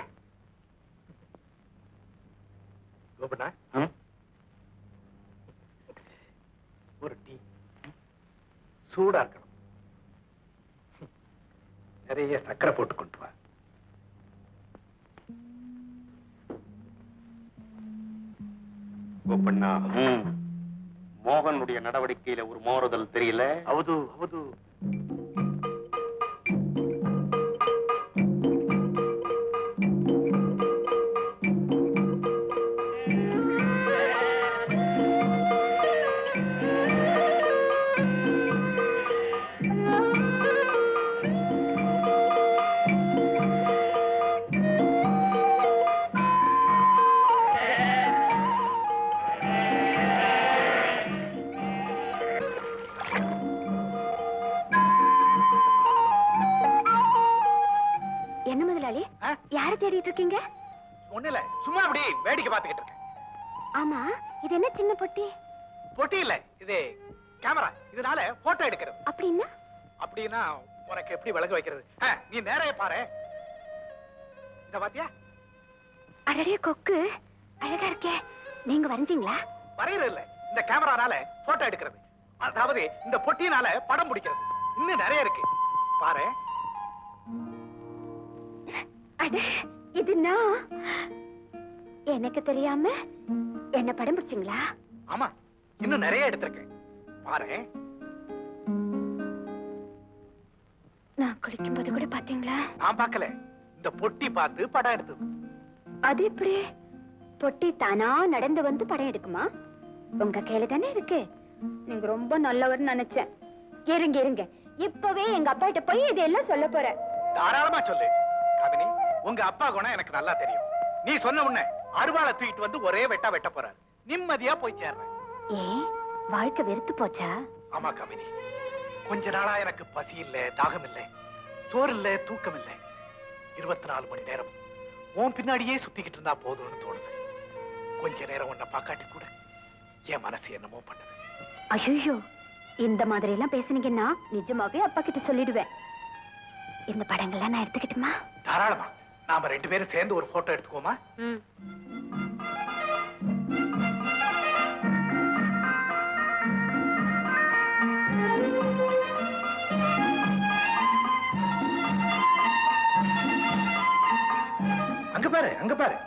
கோபண்ணா, ஒரு டீ சூடா இருக்கணும். நிறைய சக்கரை போட்டு கொண்டு வா. கோபண்ணா, மோகனுடைய நடவடிக்கையில ஒரு மாறுதல் தெரியல. ಹೌದು ಹೌದು. என்ன முதலாளி, யாரை தேடிட்டு இருக்கீங்க? ஒண்ணு இல்ல, சும்மா அப்படி வேடிக்கை பார்த்துக்கிட்டு இருக்கேன். ஆமா, இது என்ன சின்ன பொட்டி? பொட்டி இல்ல, இது கேமரா. இதனால போட்டோ எடுக்கிறது. அப்படின்னா? அப்படின்னா உனக்கு எப்படி விளங்க வைக்கிறது? நீ நேரைய பாரு. இத பாத்தியா? அடடே கொக்கு, அழகா இருக்கே. நீங்க வரைஞ்சீங்களா? வரையறது இல்ல, இந்த கேமரானால போட்டோ எடுக்கிறது. அதாவது இந்த பொட்டியினால படம் பிடிக்கிறது. இன்னும் நிறைய இருக்கு, பாரு. அட, இது நான். எனக்கு தெரியாம என்ன படம் பிடிச்சீங்களா? ஆமா, இன்னும் நிறைய எடுத்திருக்கேன், பாரு. நான் குளிக்கும் போது கூட பாத்தீங்களா? நான் பார்க்கல, இந்த பொட்டி பார்த்து படம் எடுத்தது. அது எப்படி? பொட்டி தானா நடந்து வந்து படம் எடுக்குமா? உங்க கையில தானே இருக்கு. நீங்க ரொம்ப நல்லவர்னு நினைச்சேன். இருங்க இருங்க, இப்பவே எங்க அப்பா கிட்ட போய் இதெல்லாம் சொல்ல போறேன். தாராளமா சொல்லு காமினி. உங்க அப்பா குணம் எனக்கு நல்லா தெரியும். நீ சொன்ன உடனே அருவாளை தூக்கிட்டு வந்து ஒரே வெட்டா வெட்ட போறாரு. நிம்மதியா போய் சேர்றேன். ஏன் வாழ்க்கை வெறுத்து போச்சா? ஆமா காமினி, கொஞ்ச நாளா எனக்கு பசி இல்ல, தாகம் இல்ல, சோறு இல்ல, தூக்கம் இல்ல. 24 மணி நேரம் உன் பின்னாடியே சுத்திக்கிட்டு இருந்தா போதும்னு தோணுது. கொஞ்ச நேரம் உன்னை பாக்காட்டி கூட என் மனசு என்னமோ பண்ணுது. ஐயோ, இந்த மாதிரி எல்லாம் பேசுனீங்கன்னா நிஜமாவே அப்பா கிட்ட சொல்லிடுவேன். இந்த படங்கள்லாம் நான் எடுத்துக்கிட்டுமா? தாராளமா. நாம 2 பேரும் சேர்ந்து ஒரு போட்டோ எடுத்துக்கோமா? அங்க பாரு, அங்க பாரு.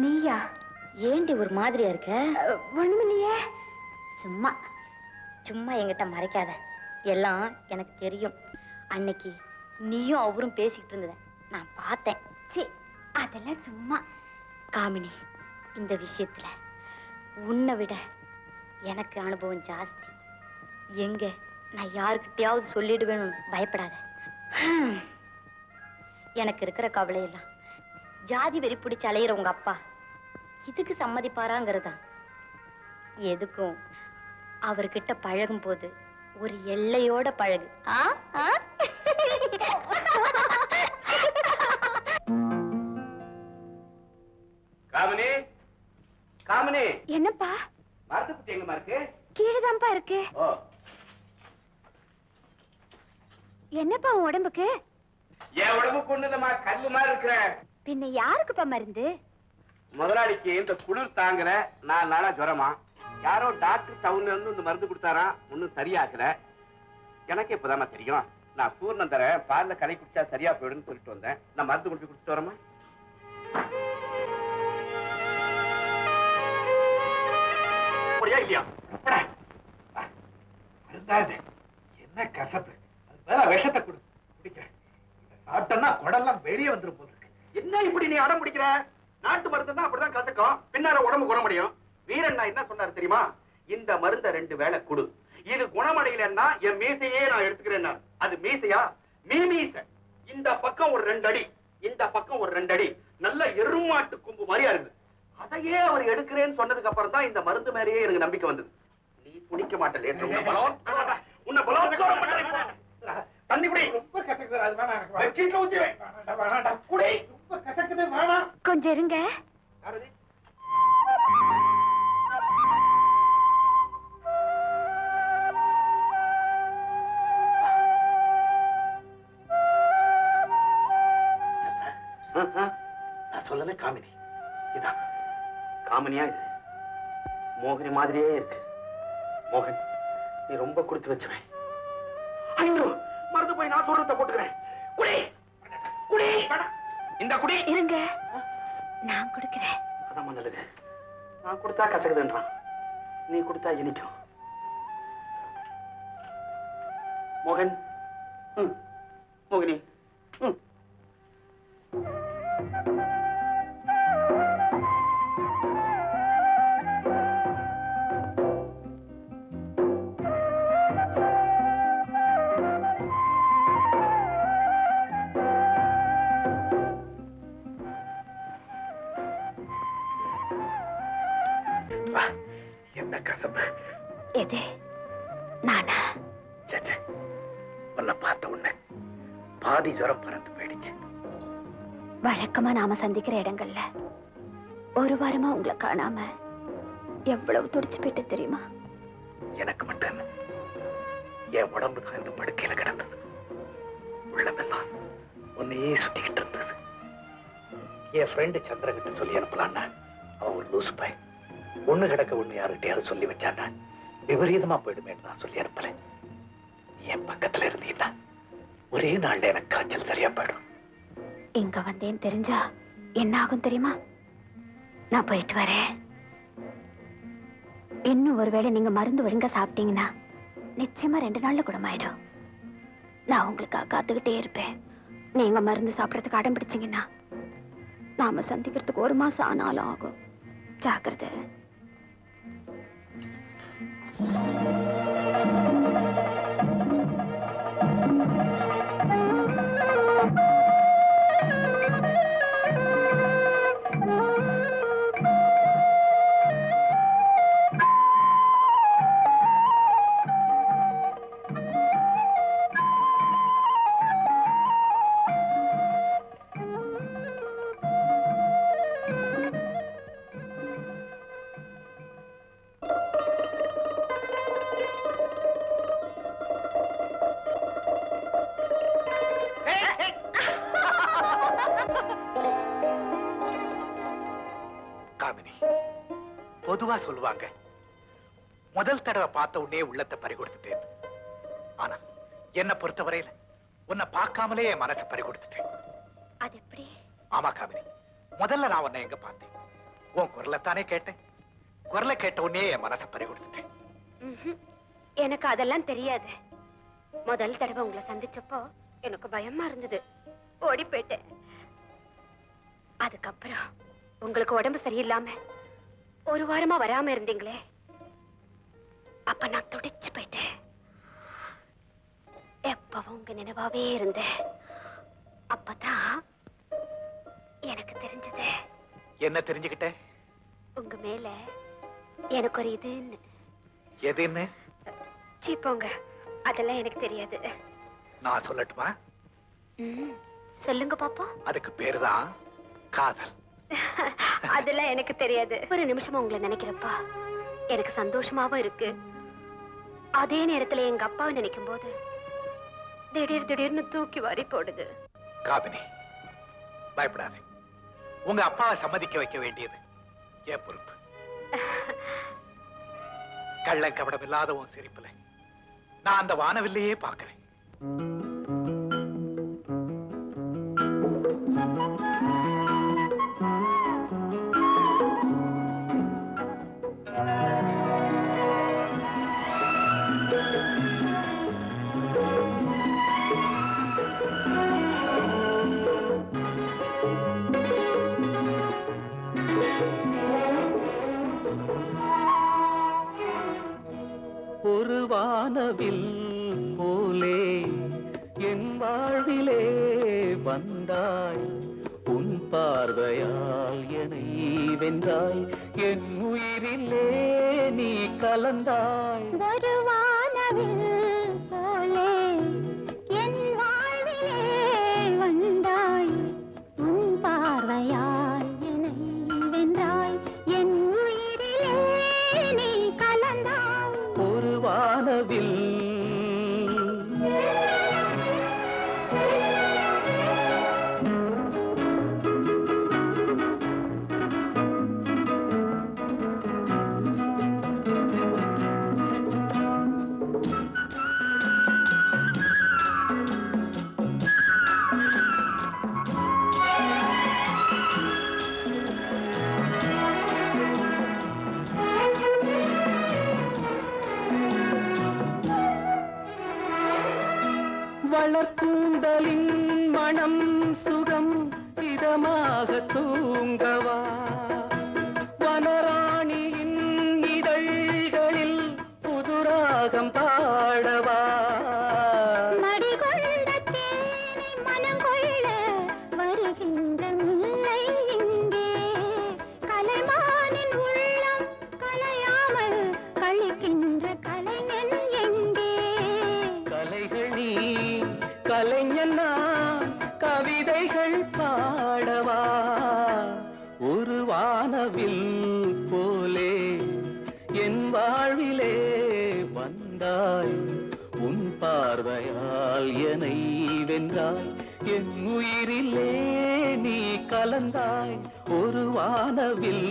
நீயா? ஏண்டி ஒரு மாதிரியா இருக்க? ஒண்ணுமில்லையே. சும்மா சும்மா என்கிட்ட மறைக்காத. எல்லாம் எனக்கு தெரியும். அன்னைக்கு நீயும் அவரும் பேசிக்கிட்டு இருந்தத நான் பார்த்தேன். சீ, அதெல்லாம் சும்மா. காமினி, இந்த விஷயத்துல உன்னை விட எனக்கு அனுபவம் ஜாஸ்தி. எங்க நான் யாருக்கிட்டையாவது சொல்லிடுவேன்னு பயப்படாத. எனக்கு இருக்கிற கவலையெல்லாம் ஜாதி வெறி பிடிச்சு அலையிற உங்க அப்பா இதுக்கு சம்மதிப்பாராங்கிறதா. எதுக்கும் அவர்கிட்ட பழகும் போது ஒரு எல்லையோட பழகு. காமினி, காமினி. என்னப்பா? மரத்துக்குட்டி எங்கம்மா இருக்கு? கீழேதான்ப்பா இருக்கு. ஓ, என்னப்பா உன் உடம்புக்கு? என் உடம்புக்கு ஒண்ணுலமா, கல்லு மாதிரி இருக்கிற. பின்ன யாருக்குப்பா மருந்து? முதலாளிக்கு இந்த குளிர் தாங்குற 4 நாளா ஜுரமா. யாரோ டாக்டர் டவுன்ல இருந்து இந்த மருந்து கொடுத்தாராம், ஒன்னும் சரியாக்கல. எனக்கு இப்பதாம்மா தெரியும். நான் பூர்ணம் தரேன், பால்ல கலை குடிச்சா சரியா போயிடுன்னு சொல்லிட்டு வந்தேன். நான் மருந்து கொண்டு போய் குடிச்சிட்டு வரேம்மா. இல்லையா என்ன கசப்பு, அது மேல விஷத்தை குடிக்கிறேன். சாப்பிட்டா குடெல்லாம் வெளியே வந்துரும் போல இருக்கு. என்ன இப்படி நீ அடம் பிடிக்கிற? நாட்டு மருந்து தான் அப்படிதான் கசக்கும், பின்னால உடம்பு குணமடையும். வீரண்ணா என்ன சொன்னாரு தெரியுமா? இந்த மருந்த 2 வேளை குடு, இது குணமடையலன்னா என் மீசையே நான் எடுத்துக்கிறேன். அது மீசையா? மீச. இந்த பக்கம் ஒரு 2 அடி, இந்த பக்கம் ஒரு 2 அடி, நல்ல எருமாட்டு கொம்பு மாதிரியா இருக்குது. அதையே அவர் எடுக்கிறேன்னு சொன்னதுக்கு அப்புறம் தான் இந்த மருந்து மேலேயே எனக்கு நம்பிக்கை வந்தது. நீ குடிக்க மாட்டே, உன்னை பலம் தண்ணி குடி. ரொம்ப கசக்குது, அது வேணாம். வச்சிட்டு ஊத்துவேன். குடி. ரொம்ப கசக்குது, வேணாம். கொஞ்சம் இருங்க. யாரது? நான் சொல்லல காமினி. இதான் காமனியா இது? மோகினி மாதிரியே இருக்கு. மோகன், நீ ரொம்ப கொடுத்து வச்சுவேன். ஐயோ, மறந்து போய் நான் சொல்றத போட்டுக்கிறேன். குடி குடி, இந்த குடி. இருங்க, நான் கொடுக்கிறேன். அதான் நல்லது. நான் கொடுத்தா கசக்குதுன்றான், நீ கொடுத்தா இனிக்கும். மோகன், மோகினி, என்ன கசப்பு. எது? நானா? சேச்சே, உன்னை பார்த்த உடனே பாதி ஜுரம் பறந்து போயிடுச்சு. வழக்கமா நாம சந்திக்கிற இடங்கள்ல ஒரு வாரமா உங்களை காணாம எவ்வளவு துடிச்சு போயிட்டு தெரியுமா? எனக்கு மட்டும் என்ன, என் உடம்பு தான் இந்த படுக்கையில கிடந்தது. உள்ளமெல்லாம் உன்னையே சுத்திக்கிட்டு இருந்தது. என் ஃப்ரெண்டு சந்திரகிட்ட சொல்லி அனுப்பலான்னா அவன் ஒரு லூசு பையன். ஒண்ணு கிடக்க ஒண்ணு யாருகிட்டயாவது சொல்லி வச்சான்னா விபரீதமா போயிடுமேன்னு நான் சொல்லி அனுப்புறேன். நீ என் பக்கத்துல இருந்தீங்கன்னா ஒரே நாள்ல எனக்கு காய்ச்சல் சரியா போயிடும். இங்க வந்தேன்னு தெரிஞ்சா என்ன ஆகும் தெரியுமா? நான் போயிட்டு வரேன். இன்னும் ஒருவேளை நீங்க மருந்து ஒழுங்கா சாப்பிட்டீங்கன்னா நிச்சயமா 2 நாள்ல குணமாயிடும். நான் உங்களுக்காக காத்துக்கிட்டே இருப்பேன். நீங்க மருந்து சாப்பிடறதுக்கு அடம் பிடிச்சீங்கன்னா நாம சந்திக்கிறதுக்கு 1 மாசம் ஆனாலும் ஆகும். ஜாக்கிரதை. காமினி, பொதுவா சொல்லுவாங்க முதல் தடவை பார்த்த உடனே உள்ளத்தை பறிகொடுத்துட்டேன். ஆனா என்ன பொறுத்தவரையில உன்னை பார்க்காமலே என் மனசை பறிகொடுத்துட்டேன். அது எப்படி? ஆமா காமினி, முதல்ல நான் உன்னை எங்க பார்த்தேன்? உன் குரலைத்தானே கேட்டேன். குரலை கேட்ட உடனே என் மனசை பறிகொடுத்துட்டேன். எனக்கு அதெல்லாம் தெரியாது. முதல் தடவை உங்களை சந்திச்சப்போ எனக்கு பயமா இருந்தது, ஓடி போயிட்டேன். அதுக்கப்புறம் உங்களுக்கு உடம்பு சரியில்லாம 1 வாரமா வராம இருந்தீங்களே, அப்ப நான் துடிச்சு போயிட்டேன். எப்பவும் உங்க நினைவாவே இருந்தேன். அப்பதான் எனக்கு தெரிஞ்சது. என்ன தெரிஞ்சுக்கிட்ட? உங்க மேல எனக்கு ஒரு இதுன்னு. எதுன்னு? சீப்போங்க, அதெல்லாம் எனக்கு தெரியாது. நான் சொல்லட்டுமா? சொல்லுங்க பாப்பா. அதுக்கு பேருதான் காதல். அதெல்லாம் எனக்கு தெரியாது. ஒரு நிமிஷமா உங்களை நினைக்கிறப்பா எனக்கு சந்தோஷமாவும் இருக்கு. அதே நேரத்துல எங்க அப்பாவை நினைக்கும் போது திடீர்னு தூக்கி வாரி போடுது. காபினி, பயப்படாதே. உங்க அப்பாவை சம்மதிக்க வைக்க வேண்டியது என் பொறுப்பு. கள்ள கபடம் இல்லாத உன் சிரிப்புல நான் அந்த வானவில்லையே பார்க்கிறேன். ஒரு வானவில் போலே என் வாழ்விலே வந்தாய், உன் பார்வையால் என்னை வென்றாய், என் உயிரிலே நீ கலந்தாய். ஒரு வானவில் போலே என் வாழ்விலே வந்தாய், உன் பார்வையால் என்னை வென்றாய், என் உயிரிலே நீ கலந்தாய். ஒரு வானவில் வளர்க்கூந்தலின் மனம் சுகம் இதமாக தூங்கவா, வனராணியின் இதழ்களில் புதுராகம் பாடவா. மடிகொண்ட தேனை மனம் கொள்ள வருகின்ற முல்லை இங்கே, கலைமானின் உள்ளம் கலையாமல் கழிக்கின்ற கலைஞன் எங்கே. கலைகள் நீ கலைஞன் நான், கவிதைகள் பாடவா. ஒரு வானவில் போலே என் வாழ்விலே வந்தாய், உன் பார்வையால் என்னை வென்றாய், என் உயிரிலே நீ கலந்தாய். ஒரு வானவில்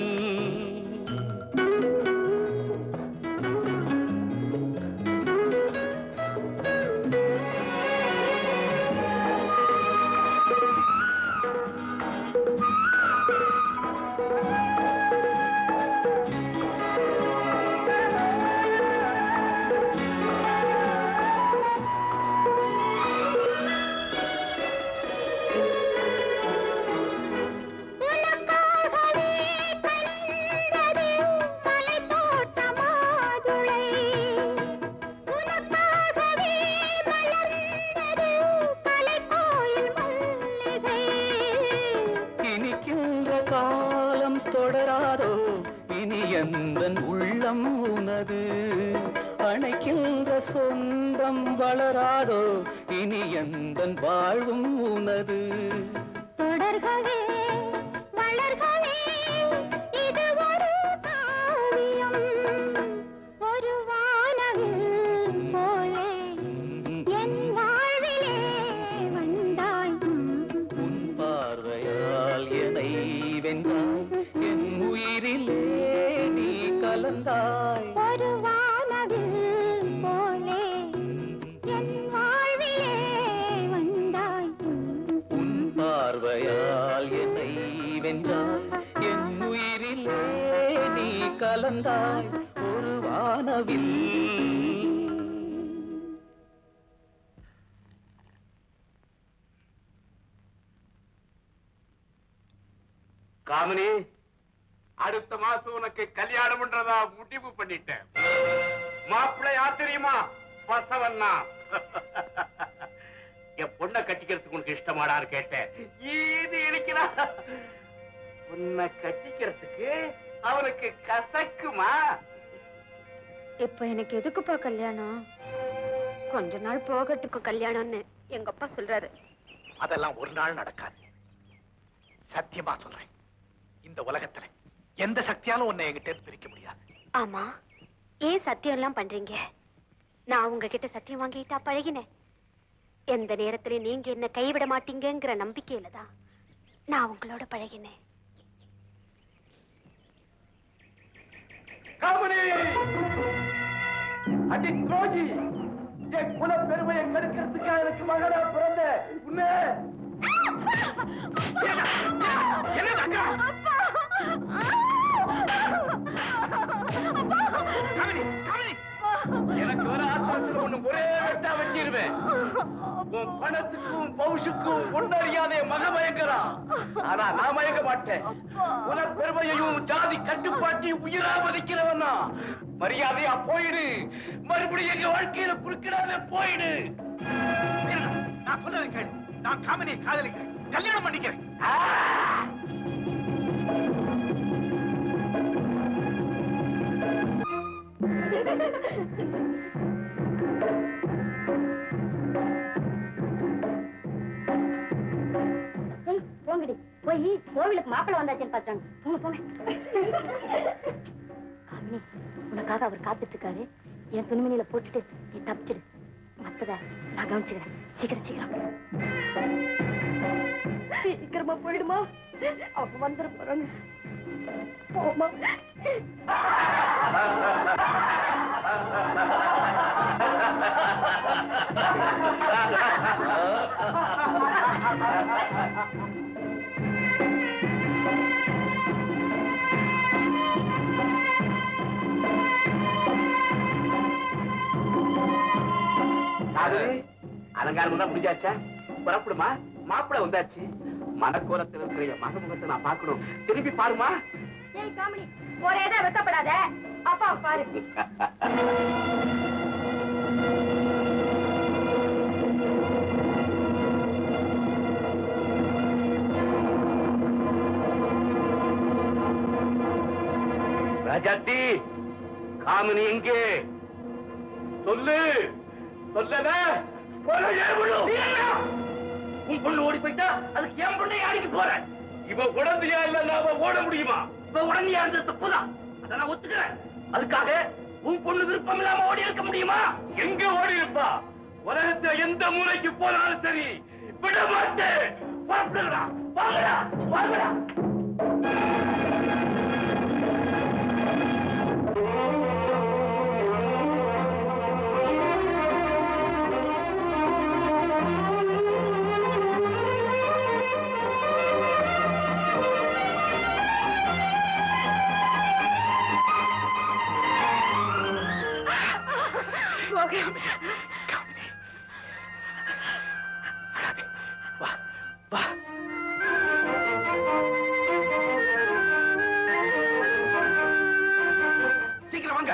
உனக்காகவே கனிந்தது மலைத்தோட்ட மாதுளை, உனக்காகவே மலர்ந்தது கலைக்கோயில் மல்லிகை. இனிக்கின்ற காலம் தொடராதோ, இனி எந்தன் உள்ளம் உனது. அணைக்கின்ற சொந்தம் வளராதோ, இனி எந்தன் வாழ்வும் உனது. தொடர்கவே வளர்கவே இது ஒரு காவியம், ஒரு வானவில் போலே என் வாழ்விலே வந்தாய். உன் பார்வையால் என்னை வென்றாய், என் உயிரிலே நீ கலந்தாய். ஒரு வானவில் போலே என் வாழ்விலே வந்தாய். உன் பார்வையால் என்னை வென்றாய், என் உயிரிலே நீ கலந்தாய். ஒரு வானவில் காமினி, அடுத்த மாசம் உனக்கு கல்யாணம் பண்றதா முடிவு பண்ணிட்டேன். மாப்பிள்ளை யார் தெரியுமா? பசவன்னா. என் பொண்ணை கட்டிக்கிறதுக்கு உனக்கு இஷ்டமாடான்னு கேட்டேன். இது இடிக்கிறா. உன்னை கட்டிக்கிறதுக்கு அவனுக்கு கசக்குமா? இப்ப எனக்கு எதுக்குப்பா கல்யாணம்? கொஞ்ச நாள் போகட்டுக்கு கல்யாணம்னு எங்க அப்பா சொல்றாரு. அதெல்லாம் ஒரு நாள் நடக்காது. சத்தியமா சொல்றேன், இந்த உலகத்துல எந்த சக்தியாலும் உன்னை என்கிட்ட இருந்து பிரிக்க முடியாது. ஆமா, ஏன் சத்தியம் எல்லாம் பண்றீங்க? நான் உங்ககிட்ட சத்தியம் வாங்கிட்டா பழகினேன். எந்த நேரத்துல நீங்க என்ன கைவிட மாட்டீங்கங்கிற நம்பிக்கையில தான் நான் உங்களோட பழகினேன். அடி துரோகி, என் குல பெருமையை கெடுக்கிறதுக்காக எனக்கு மகனா பிறந்த உன்னை எனக்கு வர ஆத்திரத்தில் ஒண்ணு ஒரே வெட்டா வச்சிருவேன். உன் பணத்துக்கும் பவுஷுக்கும் ஒன்னறியாதே மக மயங்கிறான். ஆனா நான் மயங்க மாட்டேன். குல பெருமையையும் ஜாதி கட்டுப்பாட்டையும் உயிரா மதிக்கிறவனா. மரியாதையா போயிடு. மறுபடியும் எங்க வாழ்க்கையில குறுக்கிடாத போயிடு. நான் சொல்றதை கேளு. நான் காமினியை காதலிக்கிறேன், கல்யாணம் பண்ணிக்கிறேன். போங்கடி, போய் கோவிலுக்கு மாப்பிள்ள வந்தாச்சுன்னு பாத்துறாங்க. போங்க போங்க. காமினி, உனக்காக அவர் காத்துட்டு இருக்காரு. என் துணிமணியில போட்டுட்டு நீ தப்பிச்சிடு. மத்தத நான் கவனிச்சுக்கிறேன். சீக்கிரம் சீக்கிரமா போயிடுமா, அவங்க வந்துட போறாங்க. போமா. அலங்காரம் தான் முடிஞ்சாச்சா? புறப்படுமா? மாப்பிள வந்தாச்சு. மனக்கோலத்தில் இருக்கிற மகமுகத்தை நான் பார்க்கணும். திரும்பி பாருமா. காமெடி ஒரேதான் வெக்கப்படாத. அப்பா பாரு. ராஜாத்தி, காமினி எங்கே? சொல்லு. சொல்லல உன் பொண்ணு ஓடி போயிட்டா அதுக்கு என் பொண்ணை அடிக்க போறேன். இவ உடந்தையா இல்ல அவ ஓட முடியுமா? இவ உடந்தையா இருந்தது தப்புதான், அதை நான் ஒத்துக்கிறேன். அதுக்காக உன் பொண்ணு விருப்பம் இல்லாம ஓடி இருக்க முடியுமா? எங்க ஓடி இருப்பா? உலகத்துல எந்த மூலைக்கு போனாலும் சரி விட மாட்டேன். புறப்படுங்கடா, வாங்கடா வாங்கடா. சீக்கிரம் வாங்க.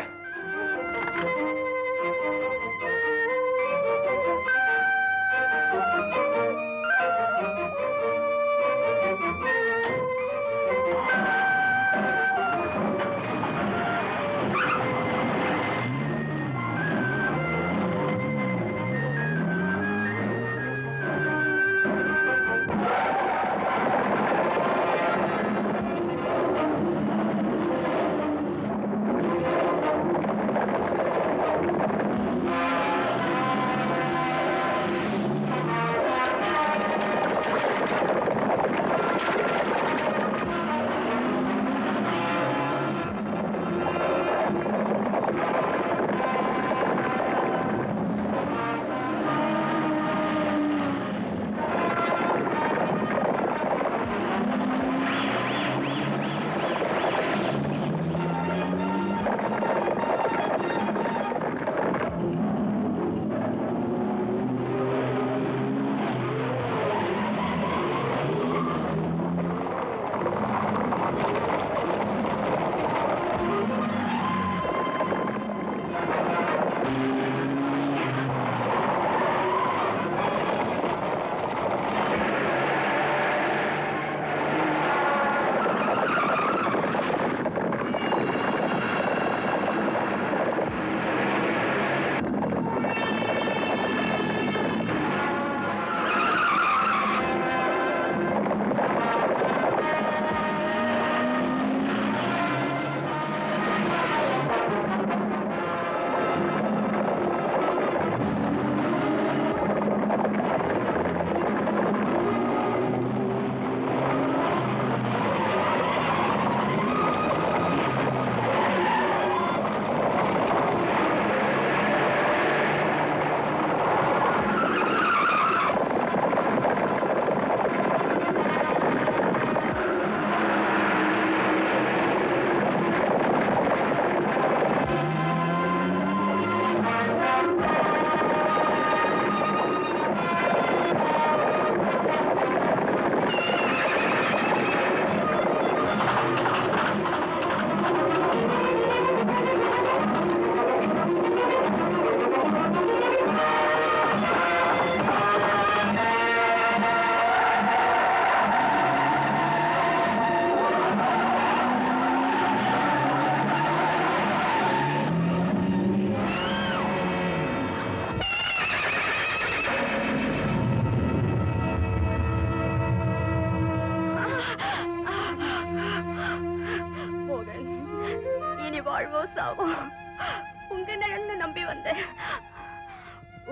வாழ்வோ சாவோ உங்க நிழல்னு நம்பி வந்தேன்.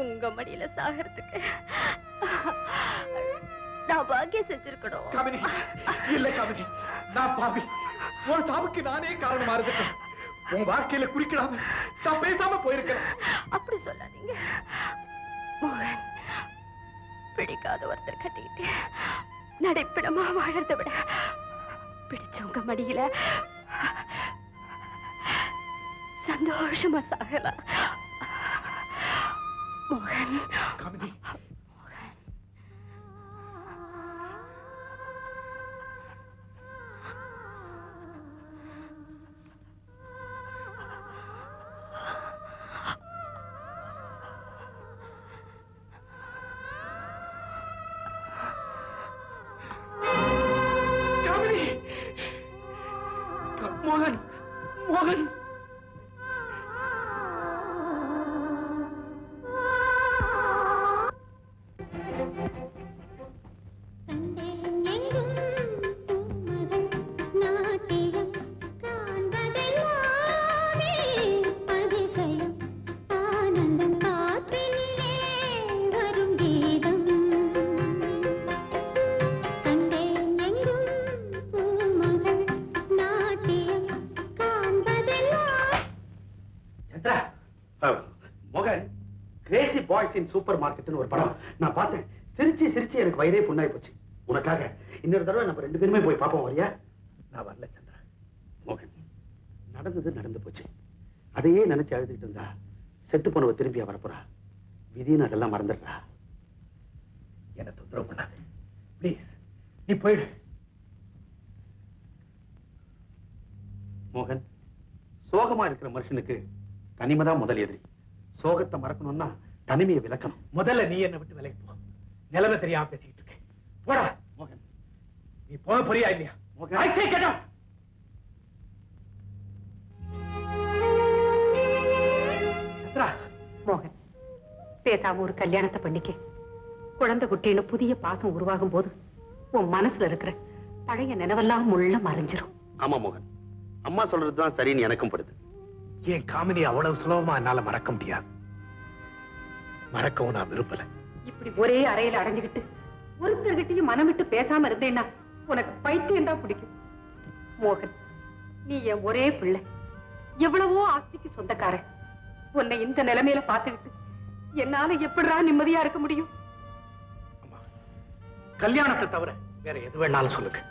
உங்க மடியில சாகிறதுக்கு நான் பாக்கியம் செஞ்சிருக்கணும். காமினி, இல்ல காமினி, நான் பாவி. உன் சாவுக்கு நானே காரணமா இருந்துட்டேன். உன் வாழ்க்கையில குறிக்கிடாம நான் பேசாம போயிருக்கேன். அப்படி சொல்லாதீங்க மோகன். பிடிக்காத ஒருத்தர் கட்டிக்கிட்டு நடைப்பிடமா வாழறதை விட பிடிச்சவங்க மடியில சந்தோஷமா சாகலாம். மோகன். காமினி, மோகன், மோகன். மோகன், கிரேசி பாய்ஸ் இன் சூப்பர் மார்க்கெட்னு ஒரு படம் நான் பார்த்தேன். சிரிச்சு சிரிச்சு எனக்கு வயிறே புண்ணாய் போச்சு. உனக்காக இன்னொரு தடவை நம்ம 2 பேருமே போய் பார்ப்போம். வரியா? நான் வரல சந்திரா. மோகன், நடந்தது நடந்து போச்சு. அதையே நினைச்சு அழுதுகிட்டு இருந்தா செத்து போனவ திரும்பியா வரப்போறா? விதின்னு அதெல்லாம் மறந்துடுறா. என்ன தொந்தரவு பண்ணாது ப்ளீஸ். நீ போயிடு. மோகன், சோகமா இருக்கிற மனுஷனுக்கு தனிமைதான் முதல் எதிரி. சோகத்தை மறக்கணும்னா தனிமையை விலக்கணும். முதல்ல நீ என்ன விட்டு விலைக்கு போ. நிலைமை தெரியாம பேசிக்கிட்டு இருக்கேன். போடா மோகன். நீ போக போறியா இல்லையா? மோகன், I say get out. Chandra. மோகன், பேசாம ஒரு கல்யாணத்தை பண்ணிக்க. குழந்தை குட்டின்னு புதிய பாசம் உருவாகும் போது உன் மனசுல இருக்கிற பழைய நினைவெல்லாம் முள்ள மறைஞ்சிரும். ஆமா மோகன், அம்மா சொல்றதுதான் சரின்னு எனக்கும் படுது. என் காமினி அவ்வளவு சுலபமா என்னால மறக்க முடியாது. மறக்கவும் நான் விரும்பல. இப்படி ஒரே அறையில அடைஞ்சுக்கிட்டு ஒருத்தர்கிட்டையும் மனம் விட்டு பேசாம இருந்தேன்னா உனக்கு பைத்தியம் தான் பிடிக்கும். மோகன், நீ என் ஒரே பிள்ளை, எவ்வளவோ ஆஸ்திக்கு சொந்தக்காரன். உன்னை இந்த நிலைமையில பார்த்துக்கிட்டு என்னால எப்படிடா நிம்மதியா இருக்க முடியும்? கல்யாணத்தை தவிர வேற எது வேணாலும் சொல்லுங்க.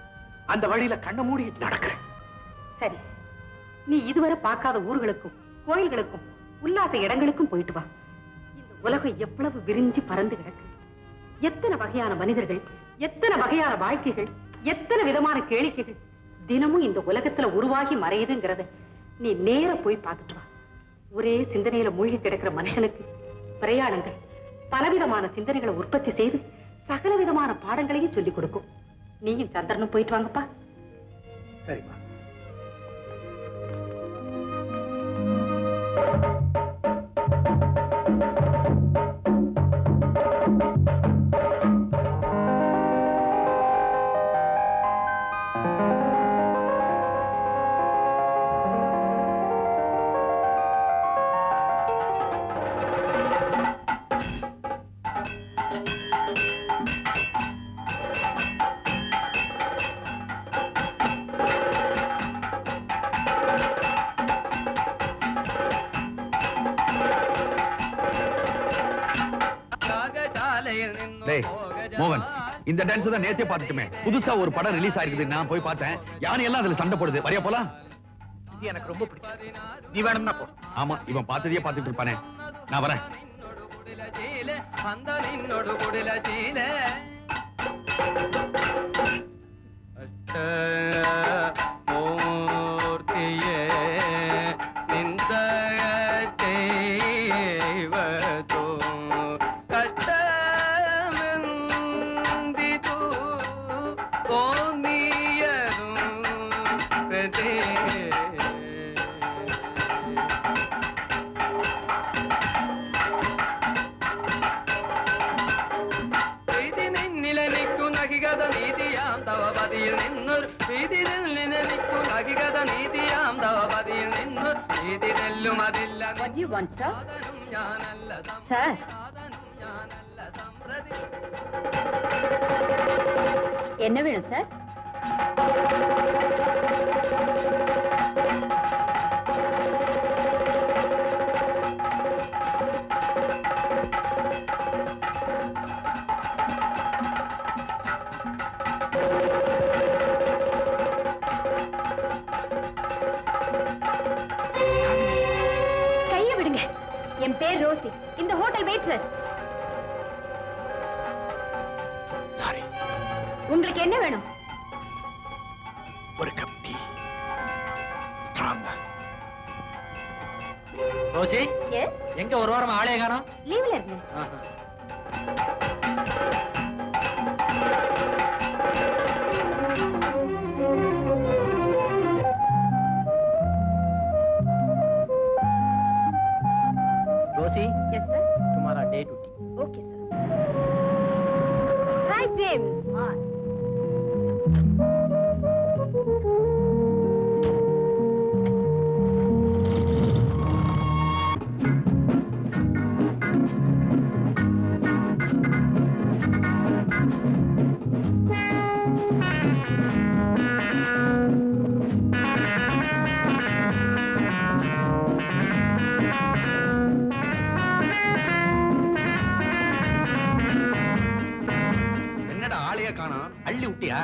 அந்த வழியில கண்ணை மூடிட்டு நடக்கிறேன். சரி, நீ இதுவரை பார்க்காத ஊர்களுக்கும் கோயில்களுக்கும் உல்லாச இடங்களுக்கும் போயிட்டு வா. இந்த உலகம் எவ்வளவு விரிஞ்சு பறந்து கிடக்கு. எத்தனை வகையான மனிதர்கள், எத்தனை வகையான வாழ்க்கைகள், எத்தனை விதமான கேளிக்கைகள் தினமும் இந்த உலகத்துல உருவாகி மறையுதுங்கிறத நீ நேர போய் பார்த்துட்டு வா. ஒரே சிந்தனையில மூழ்கி கிடக்கிற மனுஷனுக்கு பிரயாணங்கள் பலவிதமான சிந்தனைகளை உற்பத்தி செய்து சகல விதமான பாடங்களையும் சொல்லிக் கொடுக்கும். நீயும் சந்திரனும் போயிட்டு வாங்கப்பா. சரிம்மா. மோகன், இந்த டான்ஸ் தான் நேத்தே பார்த்துட்டுமே. புதுசா ஒரு படம் ரிலீஸ் ஆயிருக்குது, நான் போய் பார்த்தேன். யானை எல்லாம் அதுல சண்டை போடுது. வரையா போலாம்? இது எனக்கு ரொம்ப பிடிச்சது. நீ வேணும்னா போ. ஆமா, இவன் பார்த்ததையே பார்த்துட்டு இருப்பானே. நான் வரேன். നീതിയാം തവ പതിയിൽ നിന്നൊരു What do you want, sir? Sir. என்ன வேணும் சார்? கையை விடுங்க. என் பேர் ரோசி. இந்த ஹோட்டல் வெயிட்ரஸ். சாரி. உங்களுக்கு என்ன வேணும்? ஒரு கப் டீ. ஸ்ட்ராங்கா. ரோசி, எஸ், எங்க ஒரு வாரமா ஆளே காணோம்? லீவ்ல இருந்தேன். Rosie, yes sir. तुम्हारा day duty. Okay sir. Hi James. என்னடா ஆளையே காணோம்? அள்ளி விட்டியா?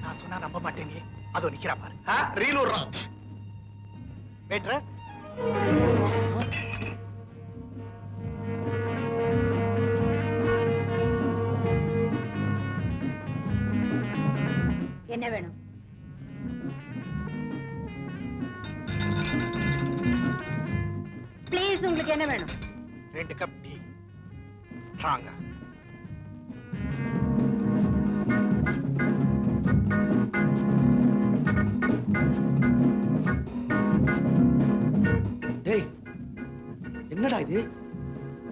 நான் சொன்னா நம்ப மாட்டேங்க. அதோ நிக்கிறா பாரு. ரீலூர் ராஜ். வெயிட்ரஸ். என்ன வேணும்? ப்ளீஸ், உங்களுக்கு என்ன வேணும்? 2 கப் டீ. ஸ்ட்ராங்கா. டேய், என்னடா இது?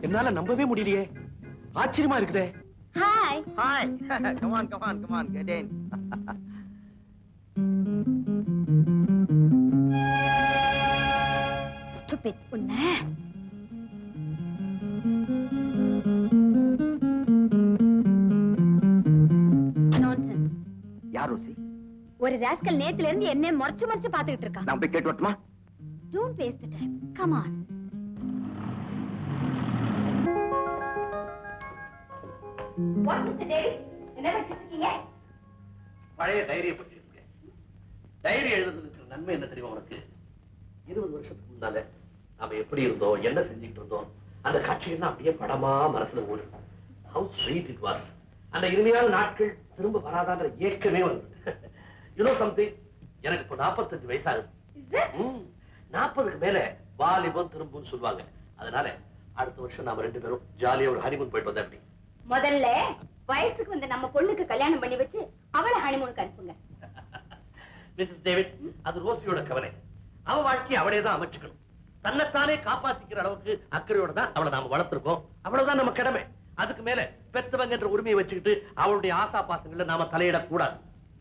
என்னால நம்பவே முடியலையே. ஆச்சரியமா இருக்குதே. Hi. Hi. Come on, come on, come on, get in. Stupid உன்ன. நான்சென்ஸ். யார் ரோசி? ஒரு ராஸ்கல் நேத்துல இருந்து என்ன மறைச்சு மறைச்சு பாத்துக்கிட்டு இருக்கான். நான் போய் கேட்டு வரட்டுமா? Don't waste the time. Come on. What, Mr. David? என்ன வச்சிட்டு இருக்கீங்க? பழைய டைரியை படிச்சிருக்கேன். டைரி எழுதுறதுல இருக்கிற நன்மை என்ன தெரியுமா உனக்கு? 20 வருஷத்துக்கு முன்னால நாம எப்படி இருந்தோம், என்ன செஞ்சுக்கிட்டு இருந்தோம், அந்த காட்சிகள்லாம் அப்படியே படமா மனசுல ஓடு. How sweet it was. அந்த இனிமையான நாட்கள் திரும்ப வராதான்ற ஏக்கமே வந்து. You know something? எனக்கு இப்போ 45 வயசாகுது. 40க்கு மேல வாலிபம் திரும்புன்னு சொல்லுவாங்க. அதனால அடுத்த வருஷம் நாம 2 பேரும் ஜாலியா ஒரு ஹனிமூன் போயிட்டு வந்தா எப்படி? முதல்ல வயசுக்கு வந்த நம்ம பொண்ணுக்கு கல்யாணம் பண்ணி வச்சு அவளை ஹனிமூனுக்கு அனுப்புங்க. மிஸ்ஸஸ் டேவிட், அது ரோசியோட கவலை. அவ வாழ்க்கையை அவளே தான் அமைச்சுக்கணும். தன்னைத்தானே காப்பாத்திக்கிற அளவுக்கு அக்கறையோட தான் அவளை நாம வளர்த்திருக்கோம். அவ்வளவுதான் நம்ம கடமை. அதுக்கு மேல பெத்தவங்கன்ற உரிமையை வச்சுக்கிட்டு அவளுடைய ஆசா பாசங்கள்ல நாம தலையிடக்கூடாது.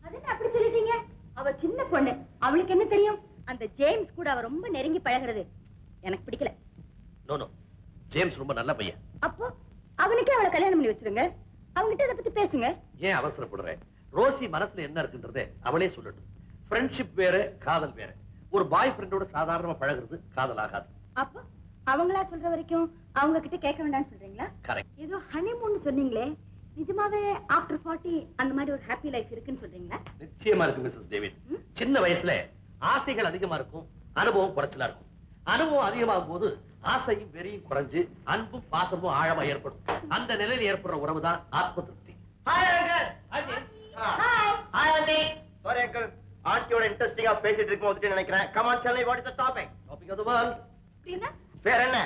அது என்ன அப்படி சொல்லிட்டீங்க? அவ சின்ன பொண்ணு, அவளுக்கு என்ன தெரியும்? அந்த ஜேம்ஸ் கூட அவ ரொம்ப நெருங்கி பழகுறது எனக்கு பிடிக்கல. நோ நோ, ஜேம்ஸ் ரொம்ப நல்ல பையன். அப்போ அவனுக்கே அவளை கல்யாணம் பண்ணி வச்சிருங்க. அவங்கிட்ட இதை பத்தி பேசுங்க. ஏன் அவசரப்படுறேன்? ரோசி மனசுல என்ன இருக்குன்றதே அவளே சொல்லட்டும். ஃப்ரெண்ட்ஷிப் வேற, காதல் வேற. ஒரு பாய் ஃப்ரெண்டோட சாதாரணமா பழகுறது காதல் ஆகாது. அப்போ அவங்களா சொல்ற வரைக்கும் அவங்க கிட்ட கேட்க வேண்டாம்னு சொல்றீங்களா? கரெக்ட். ஏதோ ஹனிமூன் சொன்னீங்களே, நிஜமாவே ஆஃப்டர் 40 அந்த மாதிரி ஒரு ஹாப்பி லைஃப் இருக்குன்னு சொல்றீங்களா? நிச்சயமா இருக்கு மிஸ்ஸஸ் டேவிட். சின்ன வயசுல ஆசைகள் அதிகமா இருக்கும், அனுபவம் குறைச்சலா இருக்கும். அனுபவம் அதிகமாகும் போது ஆசையும் வெறியும் குறைஞ்சு அன்பும் பாசமும் ஆழமா ஏற்படும். அந்த நிலையில் ஏற்படுற உறவுதான் ஆத்ம திருப்தி. Hi uncle. Hi aunty. Sorry uncle, ஆண்டியோட இன்ட்ரெஸ்டிங்கா பேசிட்டு இருக்கும் வந்துட்டு நினைக்கிறேன். Come on tell me what is the topic? Topic of the world. அப்படினா வேற என்ன?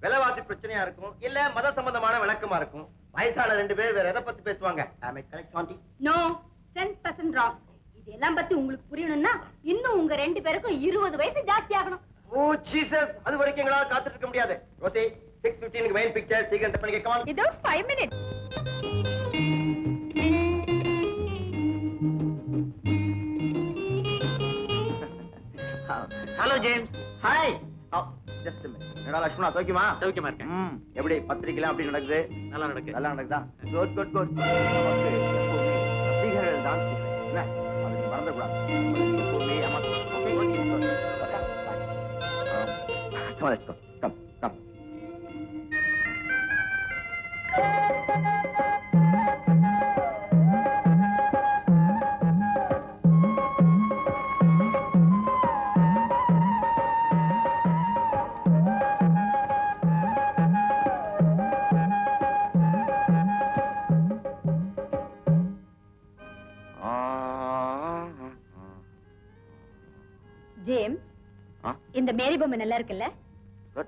விலைவாசி பிரச்சனையா இருக்கும், இல்ல மத சம்பந்தமான விளக்கமா இருக்கும். வயசான 2 பேர் வேற எதை பத்தி பேசுவாங்க? am I correct aunty? No, 10% wrong. இதெல்லாம் பத்தி உங்களுக்கு புரியணும்னா இன்னும் உங்க 2 பேருக்கும் 20 வயசு ஜாஸ்தி ஆகணும். ஓ ஜீசஸ், அது வரைக்கும் எங்களால காத்துட்டு இருக்க முடியாது. ரோசி, 6:15 க்கு மெயின் பிக்சர் சீக்கிரம் செட் பண்ணிக்க. Come on. இதோ 5 minutes. Hello James. Hi. Just என்னடா லட்சுமணா சௌக்கியமா? சௌக்கியமா இருக்கேன். எப்படி பத்திரிக்கைலாம் அப்படி நடக்குது? நல்லா நடக்கு. நல்லா நடக்குதா? Good good good. நமக்கு எப்பவுமே ரசிகர்கள் தான் என்ன? அதை நீ மறந்துடக்கூடாது. உங்களுக்கு எப்பவுமே ஏமாற்றம். Okay okay. Come on, let's go. Come, come. James, Huh? இந்த மேரி பொம்மை நல்லா இருக்குல்ல? Good.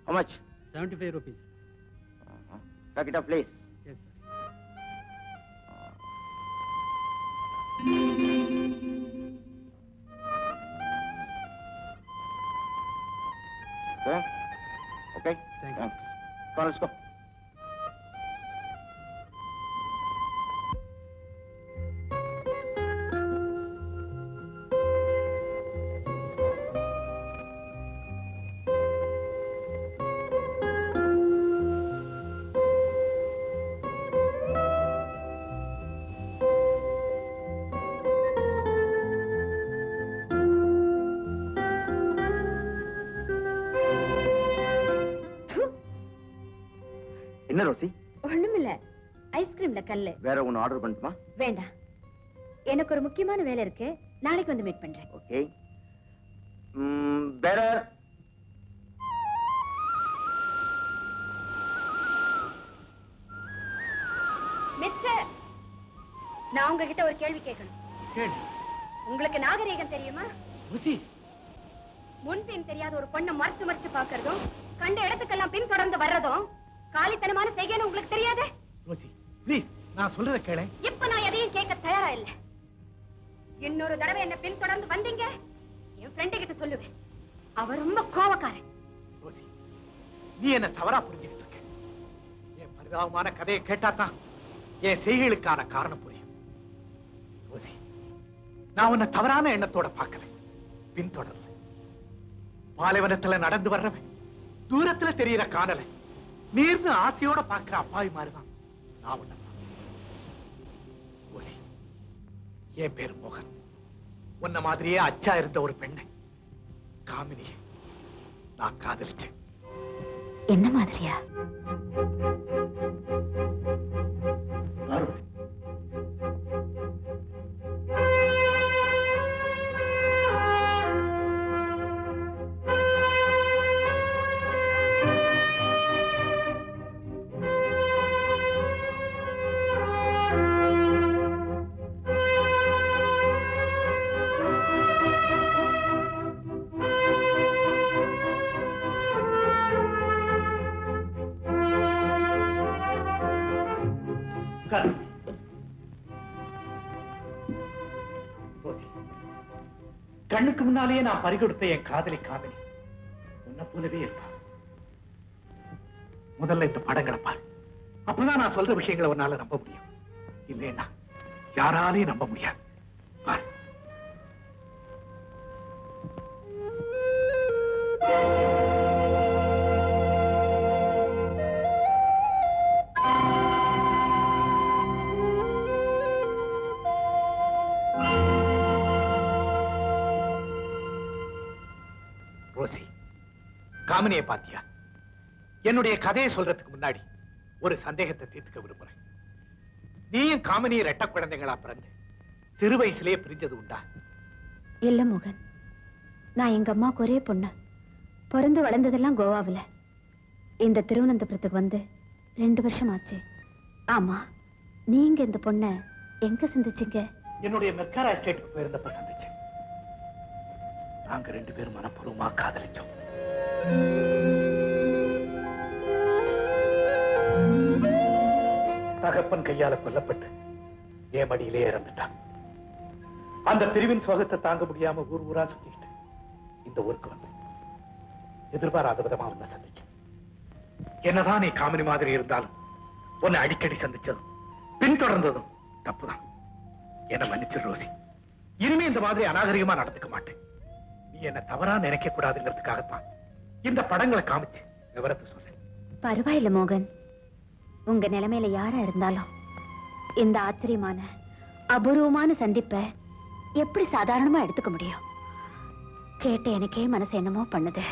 How much? 75 rupees. Pack it up, please. Yes, sir. Okay? Okay? Thank you. Come on, let's go. என்ன ரோசி? ஒண்ணுமில்ல, ஐஸ்கிரீம்ல கல்லு. வேற ஒன்னு ஆர்டர் பண்ணட்டுமா? வேண்டாம், எனக்கு ஒரு முக்கியமான வேலை இருக்கு. நாளைக்கு வந்து மீட் பண்றேன். ஓகே. பெரர். மிஸ்டர், நான் உங்ககிட்ட ஒரு கேள்வி கேட்கணும். கேளு. உங்களுக்கு நாகரீகம் தெரியுமா? ருசி. முன்பின் தெரியாத ஒரு பொண்ணை மறைச்சு மறைச்சு பாக்குறதும், கண்ட இடத்துக்கெல்லாம் பின் தொடர்ந்து வர்றதும் காலித்தனமான செய்யணும் உங்களுக்கு தெரியாது? ரோசி ப்ளீஸ், நான் சொல்றத கேளு. இப்ப நான் எதையும் கேட்க தயாரா இல்ல. இன்னொரு தடவை என்ன பின் தொடர்ந்து வந்தீங்க, என் ஃப்ரெண்டு கிட்ட சொல்லுவேன். அவ ரொம்ப கோவக்காரன். ரோசி, நீ என்ன தவறா புரிஞ்சுக்கிட்டு இருக்க. என் பரிதாபமான கதையை கேட்டாதான் என் செய்கைகளுக்கான காரணம் புரியும். ரோசி, நான் உன்னை தவறான எண்ணத்தோட பார்க்கல, பின்தொடர்ல. பாலைவனத்துல நடந்து வர்றவன் தூரத்துல தெரியற காணல நீர்னு ஆசையோட பாக்குற அப்பாவி மாதிரிதான் நான் உன்னை பார்த்தேன். ரோசி, என் பேரு மோகன். உன்ன மாதிரியே அச்சா இருந்த ஒரு பெண்ணை, காமினியை நான் காதலிச்சேன். என்ன மாதிரியா? ரோசி, கண்ணுக்கு முன்னாலேயே நான் பறிகொடுத்த என் காதலி காமினி உன்னை போலவே இருப்பா. முதல்ல இந்த படங்களை பாரு, அப்பதான் நான் சொல்ற விஷயங்களை உன்னால நம்ப முடியும். இல்லைன்னா யாராலையும் நம்ப முடியாது. பாரு. ரோசி, காமினியை பாத்தியா? என்னுடைய கதையை சொல்றதுக்கு முன்னாடி ஒரு சந்தேகத்தை தீர்த்துக்க விரும்புறேன். நீயும் காமினியை ரெட்ட குழந்தைகளா பிறந்து சிறு வயசுலயே பிரிஞ்சது உண்டா? இல்ல மோகன், நான் எங்க அம்மாவுக்கு ஒரே பொண்ணு. பிறந்து வளர்ந்ததெல்லாம் கோவாவுல. இந்த திருவனந்தபுரத்துக்கு வந்து 2 வருஷம் ஆச்சு. ஆமா, நீங்க இந்த பொண்ண எங்க சந்திச்சீங்க? என்னுடைய மெக்காரா எஸ்டேட்டுக்கு போயிருந்தப்ப சந்திச்சேன். நாங்க 2 பேரும் மனப்பூர்வமா காதலிச்சோம். தகப்பன் கையால கொல்லப்பட்டு என் மடியிலே இறந்துட்டான். அந்த பிரிவின் சோகத்தை தாங்க முடியாம ஊர் ஊரா சுத்திட்டு இந்த ஊருக்கு வந்தேன். எதிர்பாராத விதமா உன்னை சந்திச்சேன். என்னதான் நீ காமினி மாதிரி இருந்தாலும் உன்னை அடிக்கடி சந்திச்சதும் பின்தொடர்ந்ததும் தப்புதான். என்ன மன்னிச்சிரு ரோசி. இனிமே இந்த மாதிரி அநாகரிகமா நடந்துக்க மாட்டேன். நீ என்ன தவறா நினைக்க கூடாதுங்கிறதுக்காகத்தான் இந்த படங்களை காமிச்சு விவரத்தை சொல்றேன். பரவாயில்ல மோகன், உங்க நிலைமையில யாரா இருந்தாலும் இந்த ஆச்சரியமான அபூர்வமான சந்திப்பை எப்படி சாதாரணமா எடுத்துக்க முடியும்? கேட்ட எனக்கே மனசு என்னமோ பண்ணுது.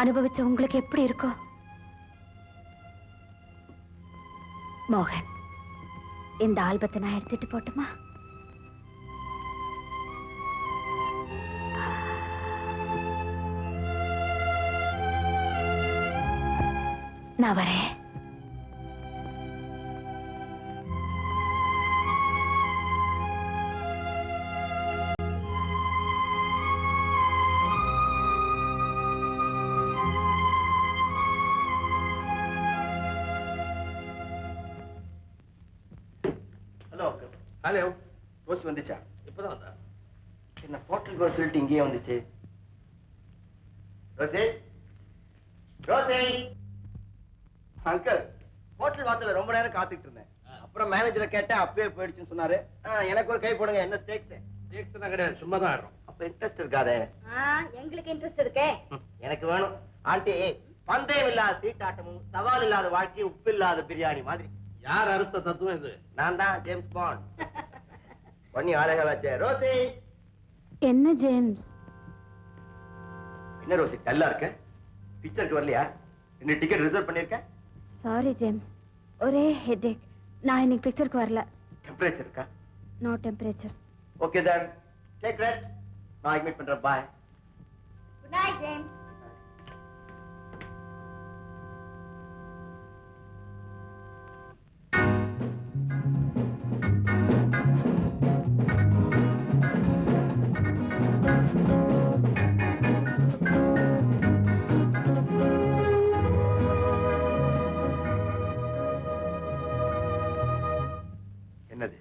அனுபவிச்ச உங்களுக்கு எப்படி இருக்கும்? மோகன், இந்த ஆல்பத்தை நான் எடுத்துட்டு போட்டுமா? நான் வரேன். ஹலோ ஹலோ, ரோசி வந்துச்சா? இப்பதான் வந்தா. என்ன ஹோட்டலுக்கு வர சொல்லிட்டு இங்கேயே வந்துச்சு? Rousey, Rousey. அங்கிள், ஹோட்டல் வாசல்ல ரொம்ப நேரம் காத்துக்கிட்டு இருந்தேன். அப்புறம் மேனேஜரை கேட்டேன், அப்பவே போயிடுச்சுன்னு சொன்னாரு. எனக்கு ஒரு கை போடுங்க. என்ன ஸ்டேக்ஸ்? ஸ்டேக்ஸ் கிடையாது, சும்மா தான் ஆடுறோம். அப்ப இன்ட்ரெஸ்ட் இருக்காதே? எங்களுக்கு இன்ட்ரெஸ்ட் இருக்கே. எனக்கு வேணும். ஆண்டி, பந்தயம் இல்லாத சீட்டாட்டமும் சவால் இல்லாத வாழ்க்கையும் உப்பு இல்லாத பிரியாணி மாதிரி. யார் அறுத்த தத்துவம் இது? நான் தான் ஜேம்ஸ் பாண்ட். பண்ணி ஆலைகளாச்சே. ரோசி. என்ன ஜேம்ஸ்? என்ன ரோசி டல்லா இருக்க? பிக்சருக்கு வரலையா? இன்னும் டிக்கெட் ரிசர்வ் பண்ணிருக்கேன். சாரி ஜேம்ஸ், ஒரே ஹெட்டேக். நான் இன்னைக்கு பிக்சருக்கு வரல. டெம்பரேச்சர் இருக்கா? No temperature. Okay then take rest. நான் மீட் பண்றேன். பாய். Good night James. என்னது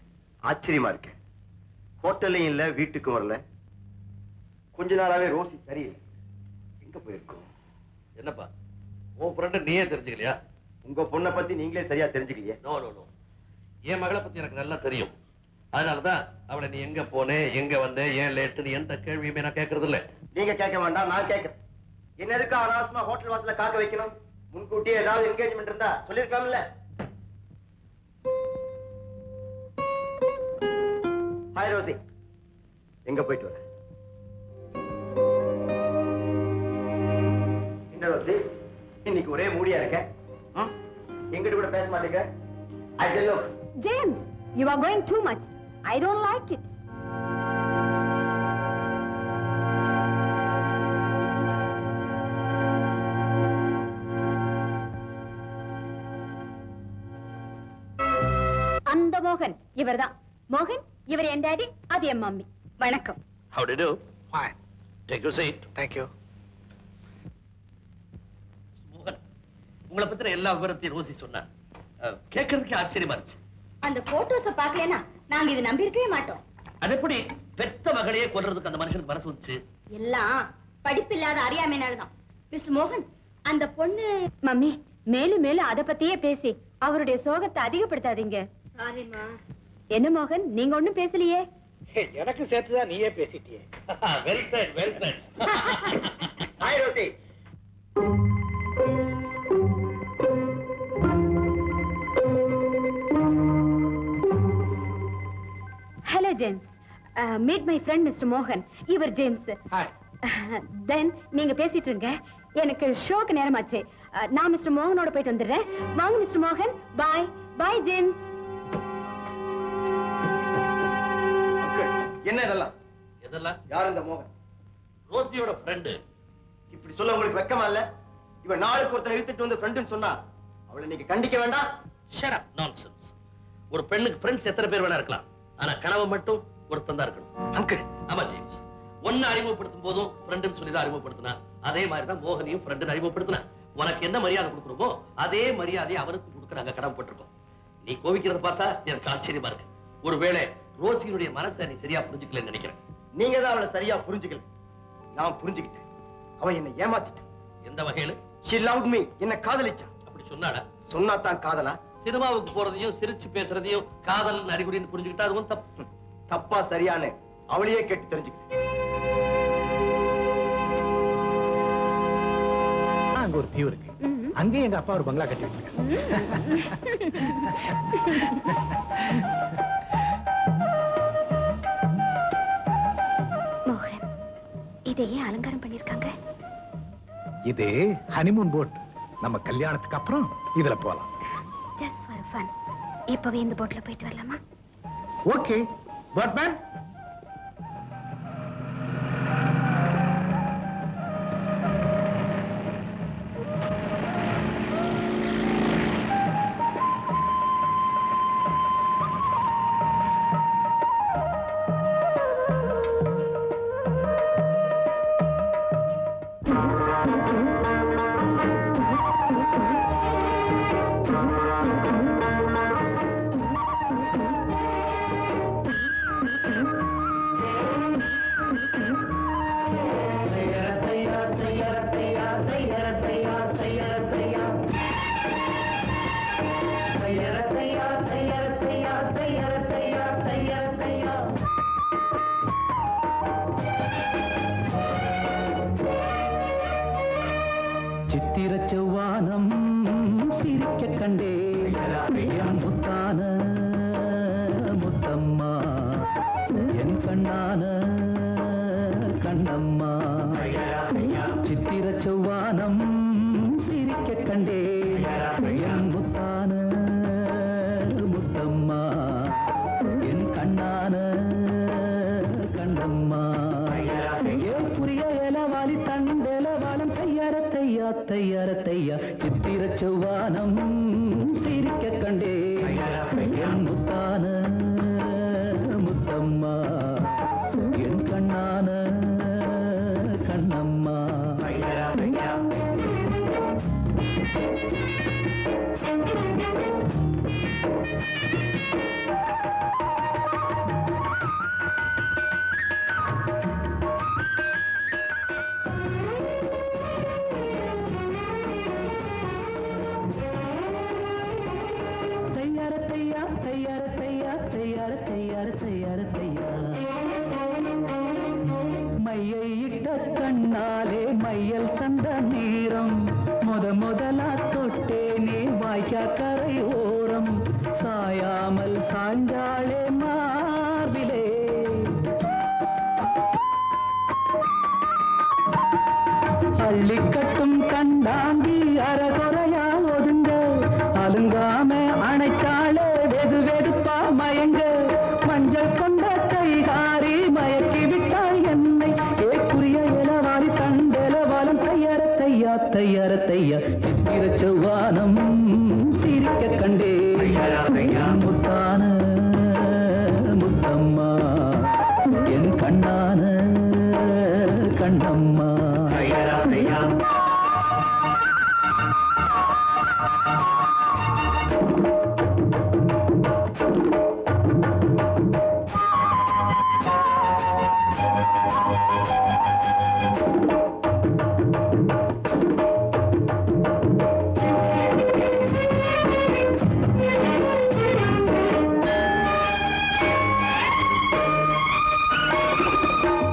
ஆச்சரியமா இருக்கு. ஹோட்டல்லையும் இல்ல, வீட்டுக்கும் வரல. கொஞ்ச நாளாவே ரோசி சரியில்லை. எங்க போயிருக்கோம்? என்னப்பா, உன் ஃப்ரெண்ட நீயே தெரிஞ்சுக்கலையா? உங்க பொண்ணை பத்தி நீங்களே சரியா தெரிஞ்சுக்கலையே. நோ நோ நோ, என் மகளை பத்தி எனக்கு நல்லா தெரியும். அதனாலதான் அவளை நீ எங்க போனே, எங்க வந்தே, ஏன் லேட்டுன்னு எந்த கேள்வியுமே நான் கேட்கறது இல்ல. நீங்க கேட்க வேண்டாம், நான் கேட்கிறேன். என்ன எதுக்கு அனாவசியமா ஹோட்டல் வாசல்ல காக்க வைக்கணும்? முன்கூட்டியே ஏதாவது என்கேஜ்மெண்ட் இருந்தா சொல்லிருக்கலாம்ல. ஹாய் ரோசி, எங்க போயிட்டு வர? என்ன ரோசி, இன்னைக்கு ஒரே மூடியா இருக்க? எங்கிட்ட கூட பேச மாட்டேங்க. I tell you. James, you are going too much. I don't like it. அந்த மோகன் இவர்தான். மோகன், இவர் என் டாடி, அது என் மம்மி. வணக்கம். How do you do? Fine. Take your seat. Thank you. மோகன், உங்களை பத்தின எல்லா விவரத்தையும் ரோசி சொன்னா கேட்கறதுக்கு ஆச்சரியமா இருந்துச்சு. அந்த போட்டோஸ பார்க்கலனா நாங்க இத நம்பி இருக்கவே மாட்டோம். அது எப்படி பெத்த மகளையே கொல்றதுக்கு அந்த மனுஷனுக்கு மனசு வந்துச்சு? எல்லாம் படிப்பில்லாத அறியாமைனாலதான். மிஸ்டர் மோகன், அந்த பொண்ணு மம்மி மேலும் மேலும் அத பத்தியே பேசி அவருடைய சோகத்தை அதிகப்படுத்தாதீங்க. சாரிமா. என்ன மோகன், நீங்க ஒண்ணும் பேசலையே? எனக்கு சேர்த்துதான் நீயே பேசிட்டியே. Well said, well said. Hi Rosie. Hello James, meet my friend mister மோகன். இவர் ஜேம்ஸ். ஹாய். தென் நீங்க பேசிட்டு இருங்க, எனக்கு ஷோக்கு நேரமாச்சு. நான் மிஸ்டர் மோகனோட போயிட்டு வந்துடுறேன். வாங்க மிஸ்டர் மோகன். பாய். பாய் ஜேம்ஸ். என்ன இதெல்லாம்? இதெல்லாம் யார் இந்த மோகன்? ரோசியோட ஃப்ரெண்டு. இப்படி சொல்ல உங்களுக்கு வெக்கமா இல்ல? இவன் நாளுக்கு ஒருத்தரை இழுத்துட்டு வந்து ஃப்ரெண்டுன்னு சொன்னா அவளை நீங்க கண்டிக்க வேண்டாம்? Shut up, nonsense. ஒரு பெண்ணுக்கு ஃப்ரெண்ட்ஸ் எத்தனை பேர் வேணா இருக்கலாம், ஆனா கனவு மட்டும் ஒருத்தன் தான் இருக்கணும். அங்கிள். ஆமா ஜேம்ஸ், ஒன்னு அறிமுகப்படுத்தும் போதும் ஃப்ரெண்டுன்னு சொல்லி தான் அறிமுகப்படுத்தினா. அதே மாதிரி தான் மோகனையும் ஃப்ரெண்டுன்னு அறிமுகப்படுத்தினா. உனக்கு என்ன மரியாதை கொடுக்குறோமோ அதே மரியாதையை அவருக்கு கொடுக்குறாங்க, கடமைப்பட்டிருக்கோம். நீ கோவிக்கிறத பார்த்தா எனக்கு ஆச்சரியமா இருக்கு. ஒருவேளை ரோசியினுடைய மனசை நீ சரியா புரிஞ்சுக்கலன்னு நினைக்கிறேன். நீங்க தான் அவளை சரியா புரிஞ்சுக்கல. நான் புரிஞ்சுக்கிட்டேன். அவ என்னை ஏமாத்திட்டான். எந்த வகையில? She loved me. என்ன காதலிச்சா. அப்படி சொன்னாடா? சொன்னாதான் காதலா? சினிமாவுக்கு போறதையும் சிரிச்சு பேசுறதையும் காதல் அறிகுறின்னு புரிஞ்சுக்கிட்டா அதுவும் தப்பு. தப்பா சரியானு அவளையே கேட்டு தெரிஞ்சுக்கிட்டேன். தீவு இருக்கு. அங்கேயும் எங்க அப்பா ஒரு பங்களா கட்டி வச்சிருக்காங்க. மோகன், இதை ஏன் அலங்காரம் பண்ணிருக்காங்க? இது ஹனிமூன் போட். நம்ம கல்யாணத்துக்கு அப்புறம் இதுல போலாம். Just for fun. இப்பவே இந்த போட்ல போயிட்டு வரலாமா? Okay boatman. சித்திர செவ்வானம் சிரிக்க கண்டே என் முத்தான முத்தம்மா, என் கண்ணான கண்ணம்மா. சித்திர செவ்வானம் சிரிக்க கண்டே என் முத்தான முத்தம்மா, என் கண்ணான கண்ணம்மா. ஏன் புரிய இலவாலி தண்டெலவாலம் தையார தையா தையார தையா. சித்திர செவ்வானம் சிரிக்க கண்டே என் முத்தான முத்தம்மா, என் கண்ணான கண்ணம்மா. தையார தையா தையார தையா தையார தையார தையார தையா. மையை இட்ட கண்ணாலே மையல் சந்த நீரம், முதலா தொட்டேனே வாய்க்கா கரை ஓரம். சாயாமல் சாய்ந்தாளே மார்பிலே, அள்ளிக்கட்டும் கண்டாங்கி அரகுறையா ஒதுங்க. அலுங்காம அணைச்சாளே வெது வெதுப்பா மயங்க. மஞ்சள் கொண்ட கைகாரி மயக்கி விட்டாள் என்னை. ஏக்குரிய இளவாரி தண்டெலவாலம் தையார தையா தையார தையா. சித்திர செவ்வானம் சிரிக்க கண்டே என் முத்தான முத்தம்மா, என் கண்ணான கண்ணம்மா.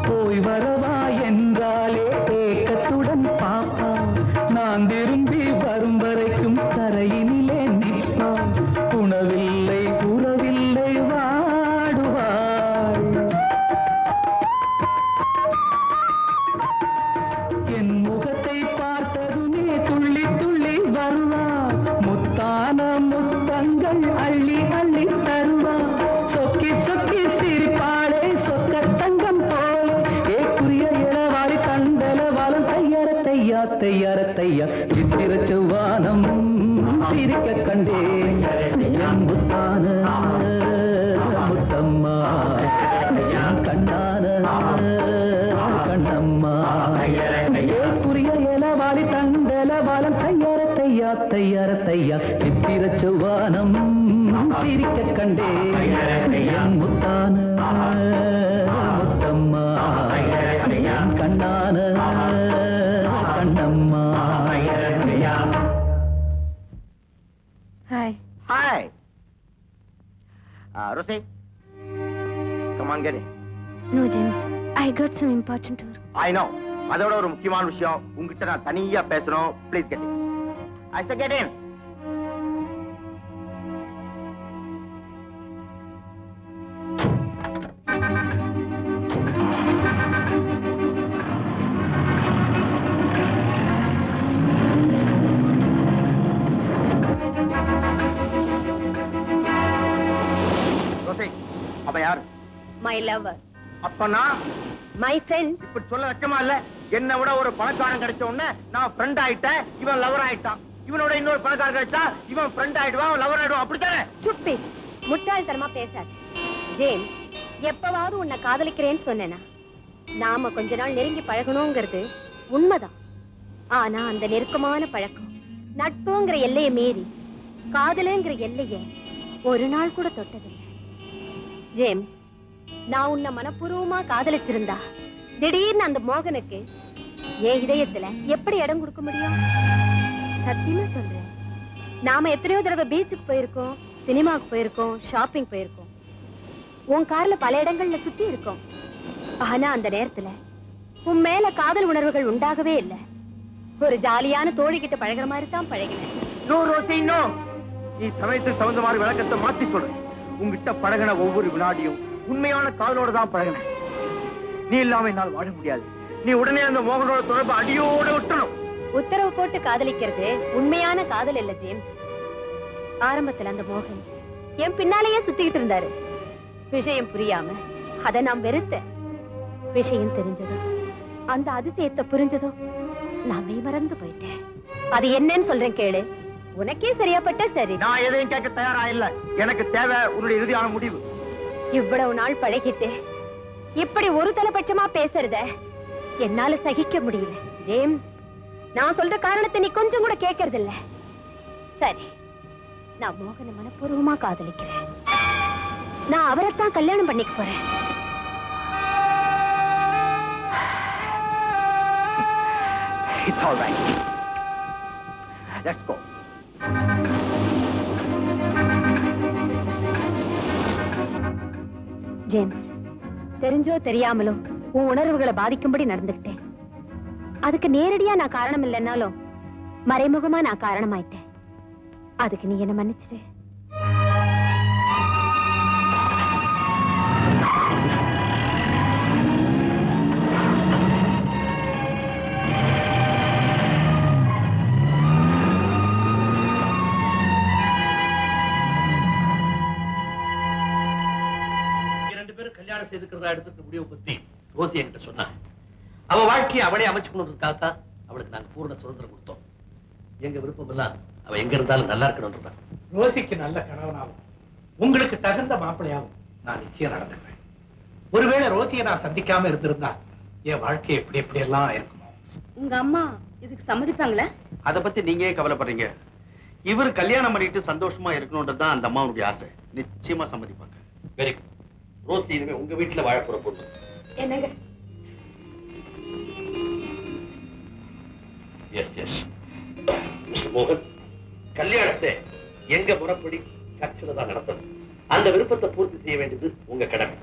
போய் வரவா என்றாலே ஏக்கத்துடன் பாப்பா. நான் திரும்பி வரும் வரைக்கும் கரையினிலே நிற்பாள். உணவில்லை உறவில்லை வாடுவாள். என் முகத்தை பார்த்ததுமே துள்ளி துள்ளி வருவாள். முத்தான முத்தங்கள் அள்ளி அள்ளி தருவாள். சொக்கி சொக்கி சிரிப்பாளே சொக்க தங்கம் போல. ஏக்குரிய இளவாரி தண்டெலவாலம் தையார தையா தையார தையா. சித்திர செவ்வானம் சிரிக்க கண்டே என் முத்தான முத்தம்மா, என் கண்ணான கண்ணம்மா. ஏக்குரிய இளவாரி தண்டெலவாலம் தையார தையா தையார தையா. சித்திர செவ்வானம் சிரிக்க கண்டே என் முத்தான முத்தம்மா, என் கண்ணான Kannamma. Hi. Hi. Rosie, come on, get it. No, James. I got some important work. I know. அதோட ஒரு முக்கியமான விஷயம், உங்ககிட்ட நான் தனியா பேசணும். Please get in. I say get in. அவ யாரு? My lower. அப்பனா மை ஃப்ரெண்ட். இப்படி சொல்ல வெக்கமா இல்ல? என்ன விட ஒரு பணக்காரன் கிடைச்ச உடனே நான் ஃப்ரெண்ட் ஆயிட்டேன், இவன் லவர் ஆயிட்டான். இவனோட இன்னொரு பணக்காரன் கிடைச்சா இவன் ஃப்ரெண்ட் ஆயிடுவான், லவர் ஆயிடுவான். அப்படித்தானே? சுப்பி, முட்டாள்தனமா பேசாத. ஜேம்ஸ், எப்பவாவது உன்னை காதலிக்கிறேன்னு சொன்னேனா? நாம கொஞ்ச நாள் நெருங்கி பழகணுங்கிறது உண்மைதான். ஆனா அந்த நெருக்கமான பழக்கம் நட்புங்கிற எல்லையை மீறி காதலுங்கிற எல்லையை ஒரு நாள் கூட தொட்டதில்லை. ஜேம்ஸ், நான் உன்னை மனப்பூர்வமா காதலிச்சிருந்தா திடீர்னு அந்த மோகனுக்கு என் இதயத்துல எப்படி இடம் கொடுக்க முடியும்? சத்தியமா சொல்றேன். நாம எத்தனையோ தடவை பீச்சுக்கு போயிருக்கோம், சினிமாவுக்கு போயிருக்கோம், ஷாப்பிங் போயிருக்கோம், உன் கார்ல பல இடங்கள்ல சுத்தி இருக்கோம். ஆனா அந்த நேரத்துல உன் மேல காதல் உணர்வுகள் உண்டாகவே இல்லை. ஒரு ஜாலியான தோழி கிட்ட பழகுற மாதிரி தான் பழகினேன். No Rosie, no. நீ சமயத்துக்கு தகுந்த மாதிரி விளக்கத்தை மாத்தி சொல்லு. உங்ககிட்ட பழகின ஒவ்வொரு வினாடியும் உண்மையான காதலோட தான் பழகின. நீ இல்லாம என்னால் வாழ முடியாது. நீ உடனே அந்த மோகனோட தொடர்பு அடியோட விட்டணும். உத்தரவு போட்டு காதலிக்கிறது உண்மையான காதல் இல்ல ஜேம்ஸ். ஆரம்பத்துல அந்த மோகன் என் பின்னாலேயே சுத்திக்கிட்டு இருந்தாரு. விஷயம் புரியாம அதை நான் வெறுத்தேன். விஷயம் தெரிஞ்சதும் அந்த அதிசயத்தை புரிஞ்சதும் நான் மெய்மறந்து போயிட்டேன். அது என்னன்னு சொல்றேன் கேளு. உனக்கே சரியாப்பட்ட சரி. நான் எதையும் கேட்க தயாரா இல்ல. எனக்கு தேவை உன்னுடைய இறுதியான முடிவு. இவ்வளவு நாள் பழகிட்டு இப்படி ஒரு தலைபட்சமா பேசுறத என்னால சகிக்க முடியல ஜேம்ஸ். நான் சொல்ற காரணத்தை நீ கொஞ்சம் கூட கேட்கறது இல்ல. சரி, நான் மோகனை மனப்பூர்வமா காதலிக்கிறேன். நான் அவரைத்தான் கல்யாணம் பண்ணிக்க போறேன். It's all right. Let's go. James, தெரிஞ்சோ தெரியாமலோ உன் உணர்வுகளை பாதிக்கும்படி நடந்துக்கிட்டேன். அதுக்கு நேரடியா நான் காரணம் இல்லைன்னாலும் மறைமுகமா நான் காரணமாயிட்டேன். அதுக்கு நீ என்ன மன்னிச்சிடு. கல்யாணம் செய்துக்கிறதா எடுத்துட்டு முடிவு பத்தி ரோசி என்கிட்ட சொன்னா. அவ வாழ்க்கையை அவளே அமைச்சுக்கணுன்றதுக்காகத்தான் அவளுக்கு நாங்க பூர்ண சுதந்திரம் கொடுத்தோம். எங்க விருப்பம் எல்லாம் அவ எங்க இருந்தாலும் நல்லா இருக்கணும்ன்றதான். ரோசிக்கு நல்ல கணவனாகும், உங்களுக்கு தகுந்த மாப்பிள்ளையாகும் நான் நிச்சயம் நடந்துக்கிறேன். ஒருவேளை ரோசியை நான் சந்திக்காம இருந்திருந்தா என் வாழ்க்கை எப்படி எப்படி எல்லாம் இருக்குமோ. உங்க அம்மா இதுக்கு சம்மதிப்பாங்களா? அத பத்தி நீங்க ஏன் கவலைப்படுறீங்க? இவர் கல்யாணம் பண்ணிட்டு சந்தோஷமா இருக்கணும்ன்றதுதான் அந்த அம்மாவுடைய ஆசை. நிச்சயமா சம்மதிப்பாங்க. Very good. ரோசி இனிமே உங்க வீட்டுல வாழ போற பொண்ணு. என்னங்க? S S. மிஸ்டர் மோகன், கல்யாணத்தை எங்க முறைப்படி சர்ச்சில் தான் நடத்தணும். அந்த விருப்பத்தை பூர்த்தி செய்ய வேண்டியது உங்க கடமை.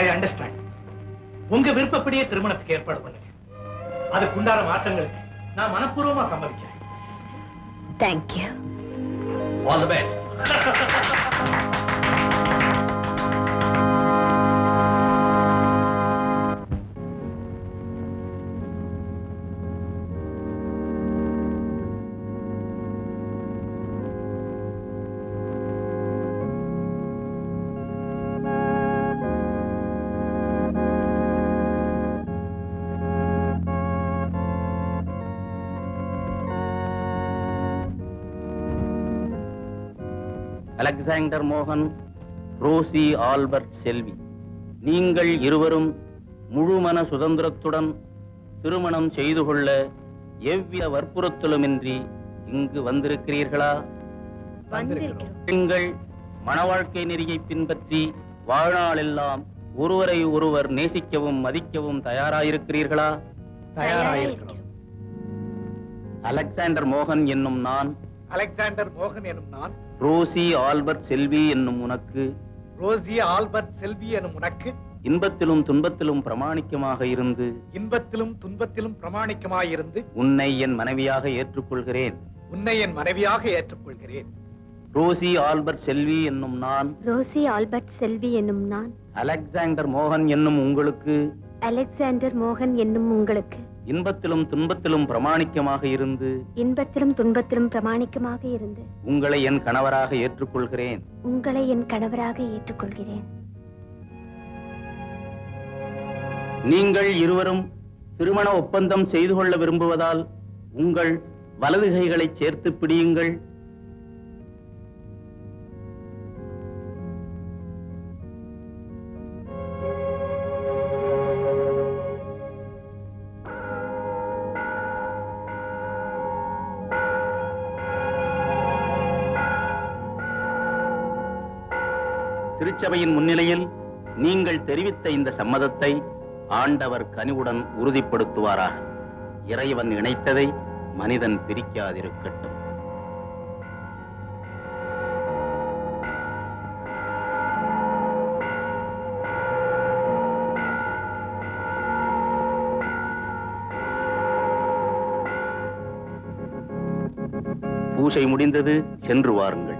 I understand. உங்க விருப்பப்படியே திருமணத்துக்கு ஏற்பாடு பண்ணுங்க. அதுக்குண்டான மாற்றங்களுக்கு நான் மனப்பூர்வமா சம்மதிக்கிறேன். Thank you. All the best. Alexander மோகன், ரோசி ஆல்பர்ட் செல்வி, நீங்கள் இருவரும் முழுமன சுதந்திரத்துடன் திருமணம் செய்து கொள்ள எவ்வித வற்புறுத்தலுமின்றி இங்கு வந்திருக்கிறீர்களா? நீங்கள் மணவாழ்க்கை நெறியை பின்பற்றி வாழ்நாளெல்லாம் ஒருவரை ஒருவர் நேசிக்கவும் மதிக்கவும் தயாராயிருக்கிறீர்களா? தயாராயிருக்கிறோம். அலெக்சாண்டர் மோகன் என்னும் நான் அலெக்சாண்டர் மோகன் எனும் நான் ரோசி ஆல்பர்ட் செல்வி என்னும் உனக்கு ரோசி ஆல்பர்ட் செல்வி எனும் உனக்கு இன்பத்திலும் துன்பத்திலும் பிரமாணிக்கமாக இருந்து இன்பத்திலும் துன்பத்திலும் பிரமாணிக்கமாயிருந்து உன்னை என் மனைவியாக ஏற்றுக்கொள்கிறேன். உன்னை என் மனைவியாக ஏற்றுக்கொள்கிறேன். ரோசி ஆல்பர்ட் செல்வி என்னும் நான் ரோசி ஆல்பர்ட் செல்வி என்னும் நான் அலெக்சாண்டர் மோகன் என்னும் உங்களுக்கு அலெக்சாண்டர் மோகன் என்னும் உங்களுக்கு இன்பத்திலும் துன்பத்திலும் பிரமாணிக்கமாக இருந்து இன்பத்திலும் துன்பத்திலும் பிரமாணிக்கமாக இருந்து உங்களை என் கணவராக ஏற்றுக்கொள்கிறேன். உங்களை என் கணவராக ஏற்றுக்கொள்கிறேன். நீங்கள் இருவரும் திருமண ஒப்பந்தம் செய்து கொள்ள விரும்புவதால் உங்கள் வலது கைகளை சேர்த்து பிடியுங்கள். திருச்சபையின் முன்னிலையில் நீங்கள் தெரிவித்த இந்த சம்மதத்தை ஆண்டவர் கனிவுடன் உறுதிப்படுத்துவாராக. இறைவன் இணைத்ததை மனிதன் பிரிக்காதிருக்கட்டும். பூஜை முடிந்தது, சென்று வாருங்கள்.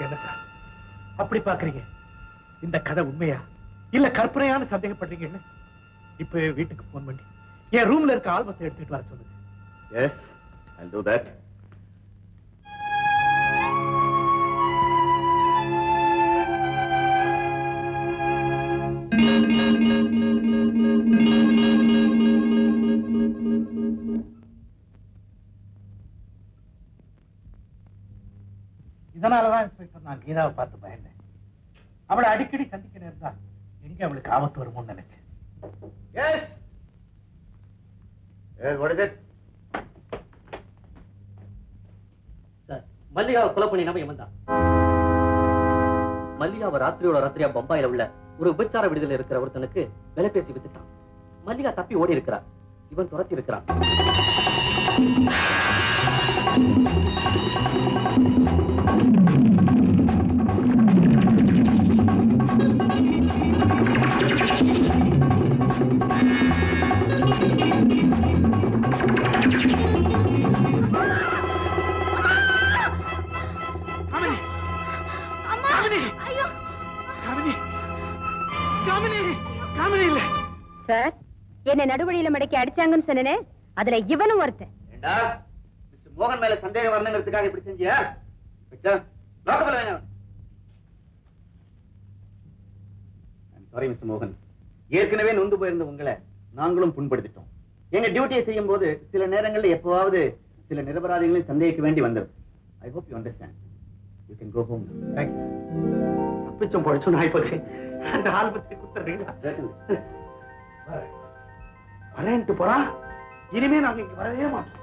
என்ன சார் அப்படி பாக்குறீங்க? இந்த கதை உண்மையா இல்ல கற்பனையான சந்தேகப்படுறீங்கன்னு இப்ப வீட்டுக்கு போன் பண்ணி என் ரூம்ல இருக்க ஆல்பத்தை எடுத்துட்டு வர சொல்லுங்க. Yes, I'll do that. இதனாலதான் இன்ஸ்பெக்டர் நான் கீதாவை பார்த்து பயந்தேன். அவளை அடிக்கடி சந்திக்க நேர்ந்தா எங்க அவளுக்கு ஆபத்து வருமோன்னு நினைச்சேன். Yes. Yes, what is it? Sir, மல்லிகாவை கொலை பண்ணி நம்ம இவன் தான். மல்லிகாவை ராத்திரியோட ராத்திரியா பம்பாயில உள்ள ஒரு விபச்சார விடுதலை இருக்கிற ஒருத்தனுக்கு விலை பேசி வித்துட்டான். மல்லிகா தப்பி ஓடி இருக்கிறா. இவன் துரத்தி இருக்கிறான். சார், என்ன நடுவழியில மடக்கி அடிச்சாங்கன்னு சொன்னேனே, அதுல இவனும் ஒருத்தன். ஏண்டா, மிஸ் மோகன் மேல சந்தேகம் வரணுங்கிறதுக்காக இப்படி செஞ்சியா? சாரி மிஸ்டர் மோகன், ஏற்கனவே நொந்து போயிருந்த உங்களை நாங்களும் புண்படுத்திட்டோம். எங்க டியூட்டியை செய்யும் போது சில நேரங்கள்ல எப்பவாவது சில நிரபராதிகளையும் சந்தேகிக்க வேண்டி வந்தது. I hope you understand. You can go home. Thank you sir. தப்பிச்சோம் பழிச்சோம் ஆகி போச்சு. அந்த ஆல்பத்தை கொடுத்துறீங்களா? வரேன்ட்டு போறா. இனிமே நாங்க இங்க வரவே மாட்டோம்.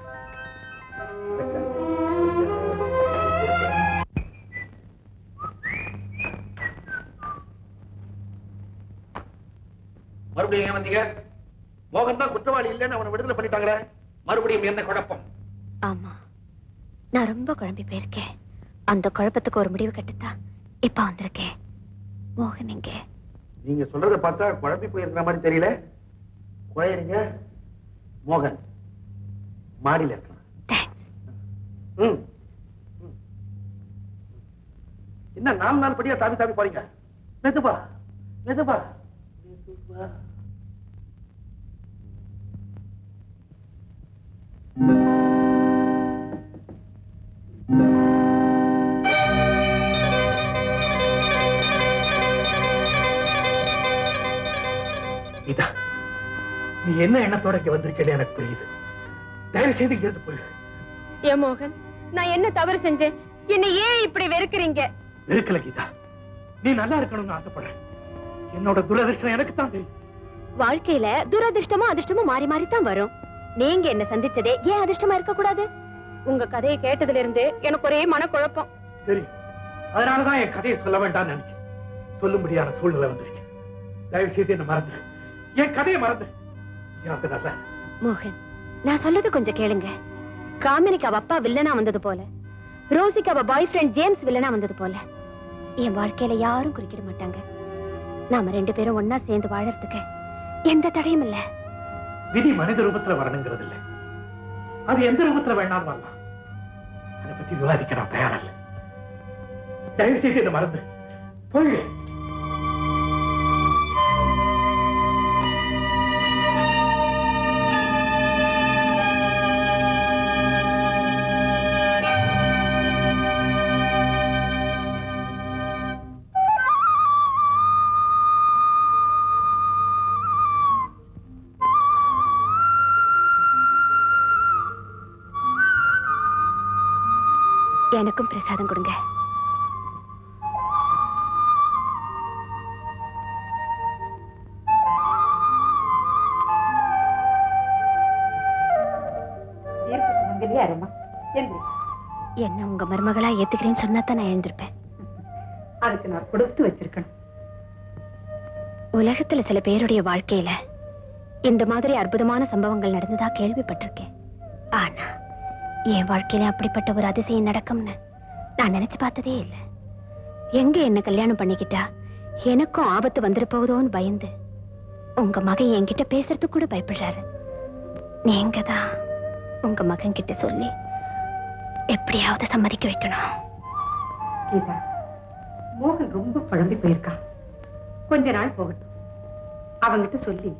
மறுபடியும் ஏன் வந்தீங்க? மோகன் தான் குற்றவாளி இல்லைன்னு அவனை விடுதலை பண்ணிட்டாங்களே, மறுபடியும் என்ன குழப்பம்? ஆமா, நான் ரொம்ப குழம்பி போயிருக்கேன். அந்த குழப்பத்துக்கு ஒரு முடிவு கட்டுத்தான் இப்ப வந்திருக்கேன். மோகன் எங்க? நீங்க சொல்றத பார்த்தா குழம்பி போயிருக்கிற மாதிரி தெரியல. குழையறீங்க. மோகன் மாடியில இருக்கான். என்ன 4 நாள் படியா தாவி தாவி போறீங்க? மெதுவா மெதுவா மெதுவா. கீதா, நீ என்ன எண்ணத்தோட இங்க வந்திருக்கேன்னு எனக்கு புரியுது. தயவு செய்து இங்க இருந்து போயிடு. ஏன் மோகன், நான் என்ன தவறு செஞ்சேன்? என்ன ஏன் இப்படி வெறுக்கிறீங்க? வெறுக்கல கீதா, நீ நல்லா இருக்கணும்னு ஆசைப்படுறேன். என்னோட துரதிர்ஷ்டம் எனக்கு தான் தெரியும். வாழ்க்கையில துரதிர்ஷ்டமும் அதிர்ஷ்டமும் மாறி மாறி தான் வரும். நீங்க என்ன சந்திச்சதே ஏன் அதிர்ஷ்டமா இருக்க கூடாது? உங்க கதையை கேட்டதுல இருந்து எனக்கு ஒரே மனக்குழப்பம். தெரியும், அதனாலதான் என் கதையை சொல்ல வேண்டாம்னு நினைச்சேன். சொல்லும்படியான சூழ்நிலை வந்துருச்சு. தயவு செய்து என்ன மறந்து, என் கதையை மறந்து. மோகன், நான் சொல்லது கொஞ்சம் கேளுங்க. காமினிக்கு அவ அப்பா வில்லனா வந்தது போல, ரோசிக்கு அவ பாய் ஃப்ரெண்ட் ஜேம்ஸ் வில்லனா வந்தது போல என் வாழ்க்கையில யாரும் குறுக்கிட மாட்டாங்க. நாம 2 பேரும் ஒன்னா சேர்ந்து வாழறதுக்கு எந்த தடையும் இல்ல. விதி மனித ரூபத்துல வரணுங்கிறது இல்ல, அது எந்த ரூபத்துல வேணாலும் வரலாம். அதை பத்தி விவாதிக்க நான் தயாரில்ல. தயவு செய்து இதை மறந்து போய். எனக்கும் பிரசாதம் கொடுங்க. என்ன உங்க மருமகளா ஏத்துக்கிறேன்னு சொன்னா தான் நான் எழுந்திருப்பேன். அதுக்கு நான் கொடுத்து வச்சிருக்கணும். உலகத்துல சில பேருடைய வாழ்க்கையில இந்த மாதிரி அற்புதமான சம்பவங்கள் நடந்ததா கேள்விப்பட்டிருக்கேன். ஆனா என் வாழ்க்கையில அப்படிப்பட்ட ஒரு அதிசயம் நடக்கும்னு நான் நினைச்சு பார்த்ததே இல்லை. எங்க என்ன கல்யாணம் பண்ணிக்கிட்டா எனக்கும் ஆபத்து வந்துட போகுதோன்னு பயந்து உங்க மகன் என்கிட்ட பேசுறதுக்கு கூட பயப்படுறாரு. நீங்க தான் உங்க மகன் கிட்ட சொல்லி எப்படியாவது சம்மதிக்க வைக்கணும். கீதா, மோகன் ரொம்ப குழம்பி போயிருக்கான். கொஞ்ச நாள் போகட்டும். அவங்கிட்ட சொல்லி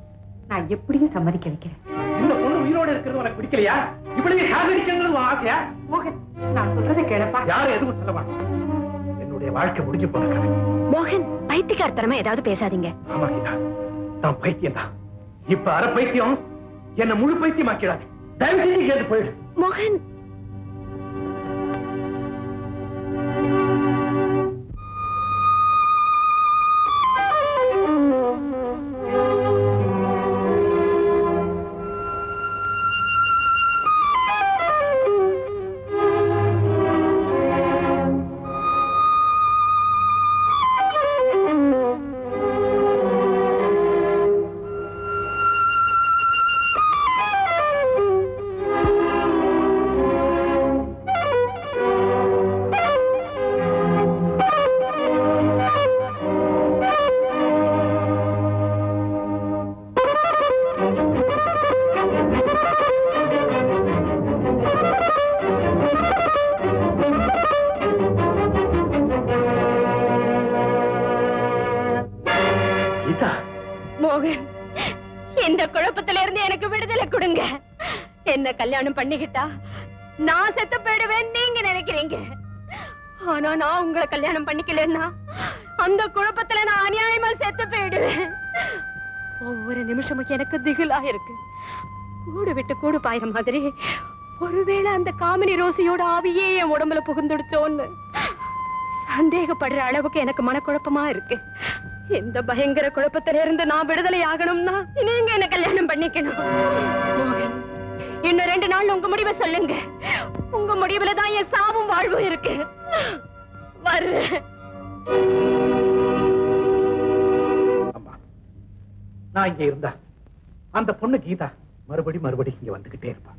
நான் எப்படியும் சம்மதிக்க வைக்கிறேன். இந்த பொண்ணு உயிரோட இருக்கிறது உனக்கு பிடிக்கலையா? இப்படியே சாகடிக்கிறது ஆசையா? மோகன், நான் சொல்றதை கேளப்பா. யாரும் எதுவும் சொல்ல மாட்டேன். என்னுடைய வாழ்க்கை முடிஞ்சு போன கதை. மோகன், பைத்தியக்காரத்தனமா ஏதாவது பேசாதீங்க. ஆமா கீதா, நான் பைத்தியம் தான். இப்ப அரை பைத்தியம், என்ன முழு பைத்தியம் ஆக்கிறாரு. தயவு செஞ்சு கேட்டு போயிடு. மோகன், மோகன், இந்த குழப்பத்தில இருந்து எனக்கு விடுதலை கொடுங்க. என்ன கல்யாணம் பண்ணிக்கிட்டா நான் செத்து போயிடுவேன் நீங்க நினைக்கிறீங்க. ஆனா நான் உங்களை கல்யாணம் பண்ணிக்கலன்னா அந்த குழப்பத்துல நான் அநியாயமா செத்து போயிடுவேன். ஒவ்வொரு நிமிஷமும் எனக்கு திகிலா இருக்கு. கூடு விட்டு கூடு பாயிற மாதிரி ஒருவேளை அந்த காமினி ரோசியோட ஆவியே என் உடம்புல புகுந்துடுச்சோன்னு சந்தேகப்படுற அளவுக்கு எனக்கு மனக்குழப்பமா இருக்கு. இந்த பயங்கர குழப்பத்தில இருந்து நான் விடுதலை ஆகணும்னா நீங்க என்ன கல்யாணம் பண்ணிக்கணும். மோகன், இன்னும் 2 நாள் உங்க முடிவை சொல்லுங்க. உங்க முடிவுல தான் என் சாவும் வாழ்வும் இருக்கு. வர்றேன். அம்மா, நான் இங்க இருந்தா அந்த பொண்ணு கீதா மறுபடி இங்க வந்துகிட்டே இருப்பா.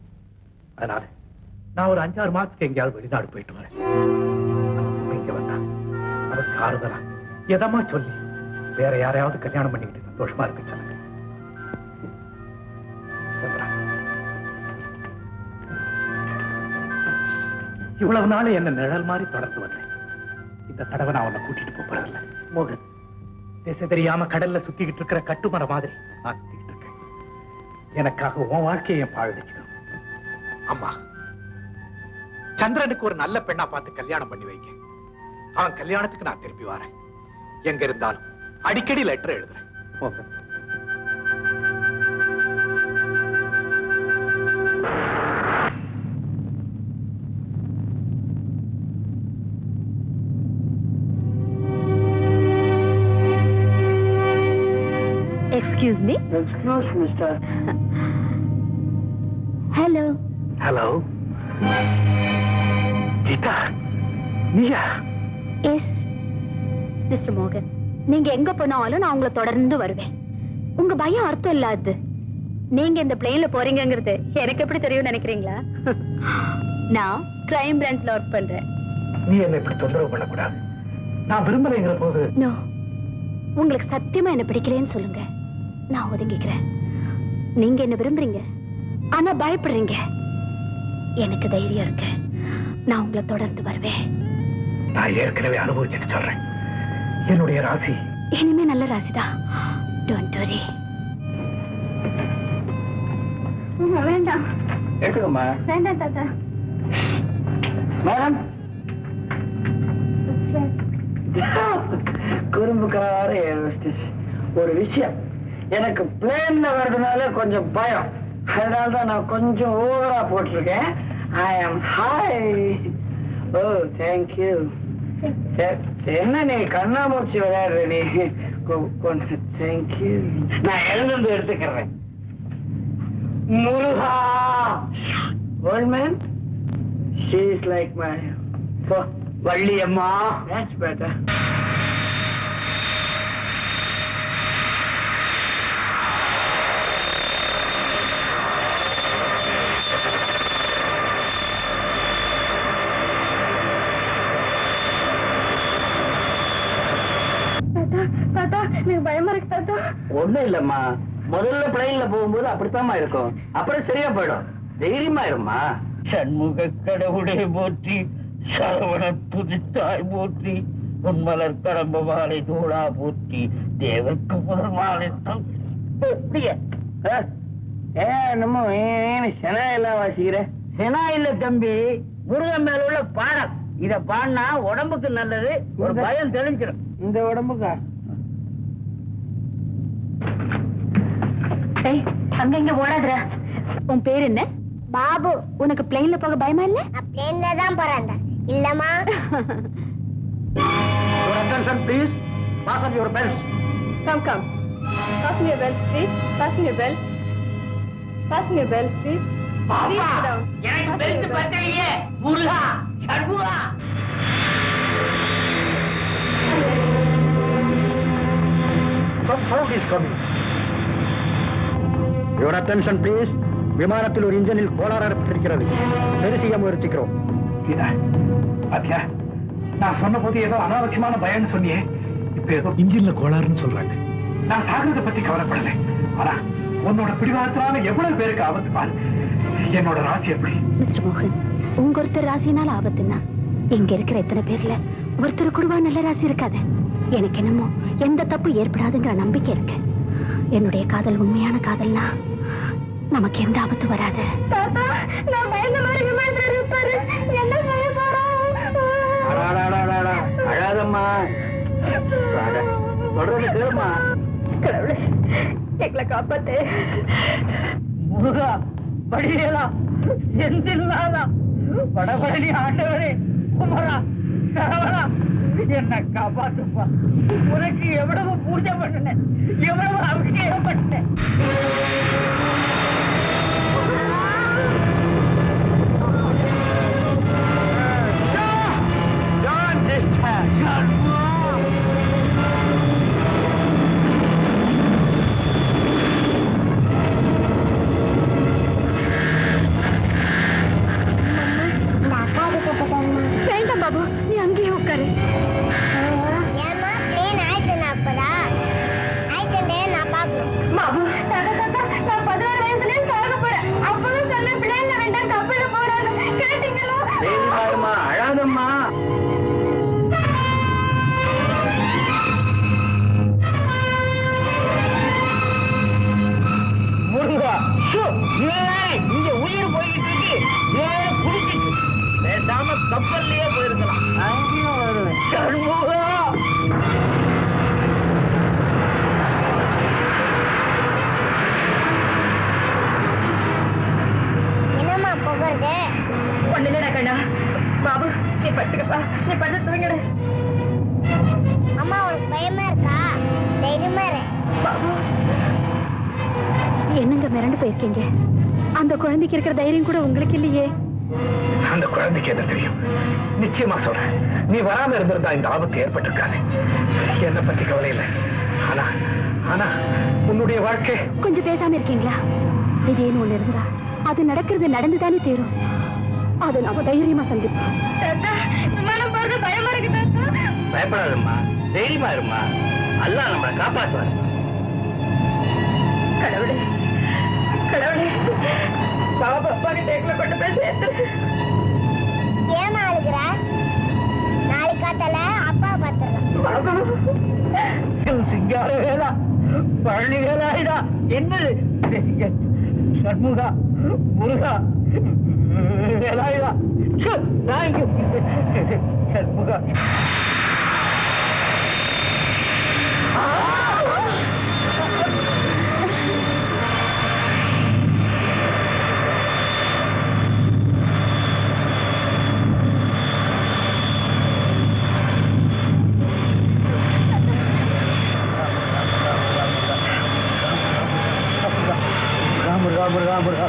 அதனால நான் ஒரு 5-6 மாசத்துக்கு எங்கேயாவது வெளிநாடு போயிட்டு வரேன். இங்க வந்தா அவருக்கு ஆறுதலா எதமா சொல்லி வேற யாரையாவது கல்யாணம் பண்ணிக்கிட்டு சந்தோஷமா இருக்கு சொல்லுங்க. சந்திரா, இவ்வளவு நாள் என்ன நிழல் மாதிரி தொடர்ந்து வந்தேன். இந்த தடவை நான் உன்னை கூட்டிட்டு போறதில்ல. மோகன், திசை தெரியாம கடல்ல சுத்திக்கிட்டு இருக்கிற கட்டுமர மாதிரி நான் சுத்திக்கிட்டு இருக்கேன். எனக்காக உன் வாழ்க்கையை என் பாழடிச்சுக்கணும். அம்மா, சந்திரனுக்கு ஒரு நல்ல பெண்ணா பார்த்து கல்யாணம் பண்ணி வைக்க. அவன் கல்யாணத்துக்கு நான் திருப்பி வரேன். எங்க இருந்தாலும் அடிக்கடி லெட்டர் எழுதுறேன். மோகன், Excuse me? Excuse me, mister. Hello. Hello Geetha, நீயா? Yes. Mr. Morgan, நீங்க எங்க போனாலும் நான் உங்களை தொடர்ந்து வருவேன். உங்க பயம் அர்த்தம் இல்லாது. நீங்க இந்த பிளேன்ல போறீங்கிறது எனக்கு எப்படி தெரியும் நினைக்கிறீங்களா? நான் கிரைம் பிரான்ச்ல ஒர்க் பண்றேன். நீ என்ன இப்படி தொந்தரவு பண்ணக்கூடாது. நான் விரும்பலைங்கிற போது. நோ, உங்களுக்கு சத்தியமா என்ன பிடிக்கலன்னு சொல்லுங்க, நான் ஒதுங்கிக்கிறேன். நீங்க என்ன விரும்புறீங்க, ஆனா பயப்படுறீங்க. எனக்கு தைரியம் இருக்கு. நான் உங்களை தொடர்ந்து வருவேன். நான் ஏற்கனவே அனுபவிச்சுட்டு சொல்றேன். என்னுடைய ராசி இனிமே நல்ல ராசிதான். Don't worry. வேண்டாம், எடுத்துக்கம்மா. வேண்டாம் தாத்தா. மேடம், குறும்புக்கார ஒரு விஷயம். எனக்கு பிளேன்ல வர்றதுனால கொஞ்சம் பயம். அதனால்தான் நான் கொஞ்சம் ஓவரா போட்டிருக்கேன். ஐ ஆம் ஹாய். ஓ, தேங்க்யூ. என்ன நீ கண்ணாமூச்சி விளையாடுற நீ? தேங்க்யூ. நான் எழுந்து எடுத்துக்கிறேன். Muruga, old man, she is like my Valliamma. That's better. ஒண்ணும் இல்லம்மா, முதல்ல பிளைன்ல போகும்போது அப்படித்தாம்மா இருக்கும். அப்புறம் சரியா போயிடும். தைரியமா இருமா. சண்முக கடவுளை போற்றி, சரவண துதித்தாய் போற்றி, உன்மலர் கடம்ப மாலை தோழா போற்றி, தேவர்க்கு முதல் மாலை நம்ம செனா எல்லாம் வாசிக்கிற. செனா இல்ல தம்பி, முருகன் மேல உள்ள பாடம். இத பாடினா உடம்புக்கு நல்லது, ஒரு பயம் தெரிஞ்சிடும். இந்த உடம்புக்கா? அங்க இங்க ஓடாதுற. உன் பேர் என்ன? பாபு. உனக்கு பிளேன்ல போக பயமா இல்ல? நான் பிளேன்ல தான் போறேன். இல்லம்மா. Your attention please. Fasten your belts. Come. Fasten your belts, please. Fasten your belts. Fasten your belts, please. Please sit down. எனக்கு பெருசு பத்தலையே. முருகா, சண்முகா. Some sound is coming. Your attention please. விமானத்தில் ஒரு இன்ஜினில் கோளாறு ஏற்பட்டிருக்கிறது. சரி செய்ய முயற்சிக்கிறோம். கீதா, பாத்தியா, நான் சொன்ன போது ஏதோ அனாவசியமான பயம்னு சொன்னியே, இப்ப ஏதோ இன்ஜின்ல கோளாறுன்னு சொல்றாங்க. நான் சாகிறத பத்தி கவலைப்படல. ஆனா உன்னோட பிடிவாதத்தினால எவ்வளவு பேருக்கு ஆபத்து பாரு. என்னோட ராசி எப்படி? மிஸ்டர் மோகன், உங்க ஒருத்தர் ராசினால ஆபத்துன்னா இங்க இருக்கிற எத்தனை பேர்ல ஒருத்தர் கூடவா நல்ல ராசி இருக்காது. எனக்கு என்னமோ எந்த தப்பு ஏற்படாதுங்கிற நம்பிக்கை இருக்கு. என்னுடைய காதல் உண்மையான காதல்னா நமக்கு எந்த ஆபத்து வராது. தாத்தா, நான் பயந்த மாதிரி விமானத்துல இருப்பாரு. என்ன செய்ய போறோம்? அழாதம்மா, சொல்றது கேளுமா. கடவுளே, எங்களை காப்பாத்து. முருகா, வடிவேலா, செந்தில்லாதா, வடபழனி ஆண்டவரே, குமரா, சரவணா, என்ன காப்பாத்துப்பா. உனக்கு எவ்வளவு பூஜை பண்ணினேன், எவ்வளவு அபிஷேகம் பண்ணினேன். வேண்டாம் பாபு, நீ அங்கேயே உட்காரு. ஏமா பிளேன் ஆயிடுச்சு அப்பதா ஆயிடுச்சே நான் பாக்கணும். பாபு, நான் 16 வயசுலயே சாக போறேன். அப்பவும் சொன்ன பிள்ளைங்க வேண்டாம், கப்பல போறாங்க. கேட்டீங்களோ? அழாதம்மா. முருகா, இங்க உயிர் போயிட்டு இருக்கு, குடிச்சிட்டு பேசாம கப்பல்லையே போயிருக்கலாம். அங்கேயும் வருவேன். சண்முகா, என்னம்மா போகிறது? ஒண்ணு இல்லடா கண்ணா. பாபு, நீ படுத்துக்கப்பா, நீ படுத்து தூங்கிடு. அம்மா உனக்கு பயமா இருக்கா? தைரியமா இரு. பாபு, என்னங்க மிரண்டு போயிருக்கீங்க? அந்த குழந்தைக்கு இருக்கிற தைரியம் கூட உங்களுக்கு இல்லையே. அந்த குழந்தைக்கு என்ன தெரியும்? நிச்சயமா சொல்றேன், நீ வராம இருந்திருந்தா இந்த ஆபத்து ஏற்பட்டிருக்காது. என்ன பத்தி கவலை இல்லை. ஆனா ஆனா உன்னுடைய வாழ்க்கை. கொஞ்சம் பேசாம இருக்கீங்களா? திடீர்னு ஒண்ணு இருந்தா அது நடக்கிறது நடந்துதானே தீரும். அதை நாம தைரியமா சந்திப்போம். பயமா இருக்கு. பயப்படாதம்மா, தைரியமா இருமா. அல்லாஹ் நம்மளை காப்பாற்றுவார். கடவுளே, கடவுளே, பாபா அப்பா கிட்ட எங்களை கொண்டு போய் சேர்த்து. ஏமா அழுகுற? நாளைக்கு காத்தால அப்பா பாத்துறேன். சிங்கார வேலா, பழனி வேலாயிடா. என்னது சண்முகா, முருகா, வேலாயிடா. சண்முகா, முருகா, முருகா.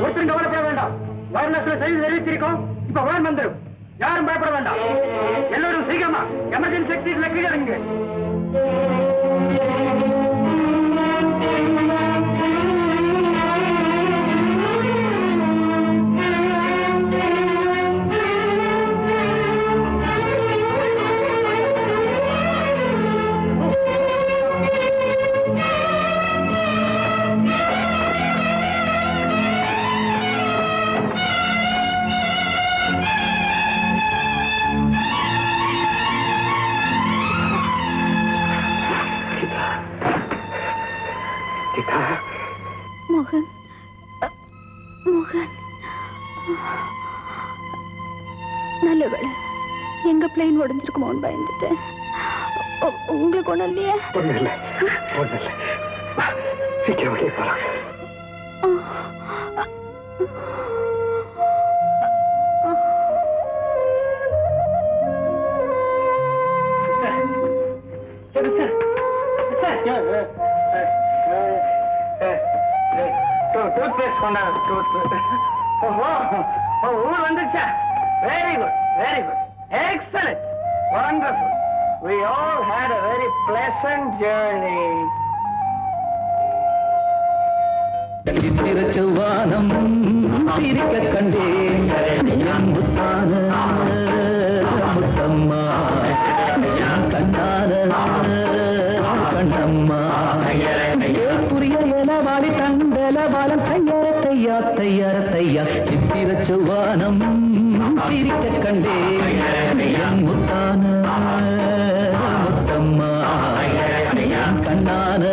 ஒருத்தரும் கவலைப்பட வேண்டாம். வயர்லெஸ்ல செய்தி தெரிவிச்சிருக்கோம். இப்ப வேன் வந்துடும். யாரும் பயப்பட வேண்டாம். எல்லாரும் சீக்கிரமா எமர்ஜென்சி எக்ஸிட்ல கீழே இறங்குங்க. சீதா மோகன் மோகன் நல்ல வேளை எங்க பிளேன் உடைஞ்சிருக்குமோன்னு பயந்துட்டேன். உங்களுக்கு ஒண்ணும் இல்லையே? ஒண்ணு இல்லை சீக்கிரம் வெளியே போலாம். டூத்பேஸ்ட் கொண்டாடு. ஊர் வந்துச்சா? Very good excellent wonderful. We all had a very pleasant journey. சித்திர செவ்வானம் சிரிக்க கண்டேன் என் முத்தான முத்தம்மா கண்ணான கண்ணம்மா புரிய இலவாளி தண்டல பாலம் தையா சித்திர செவ்வானம் சிரிக்க கண்டேன் என் முத்தான முத்தம்மா கண்ணான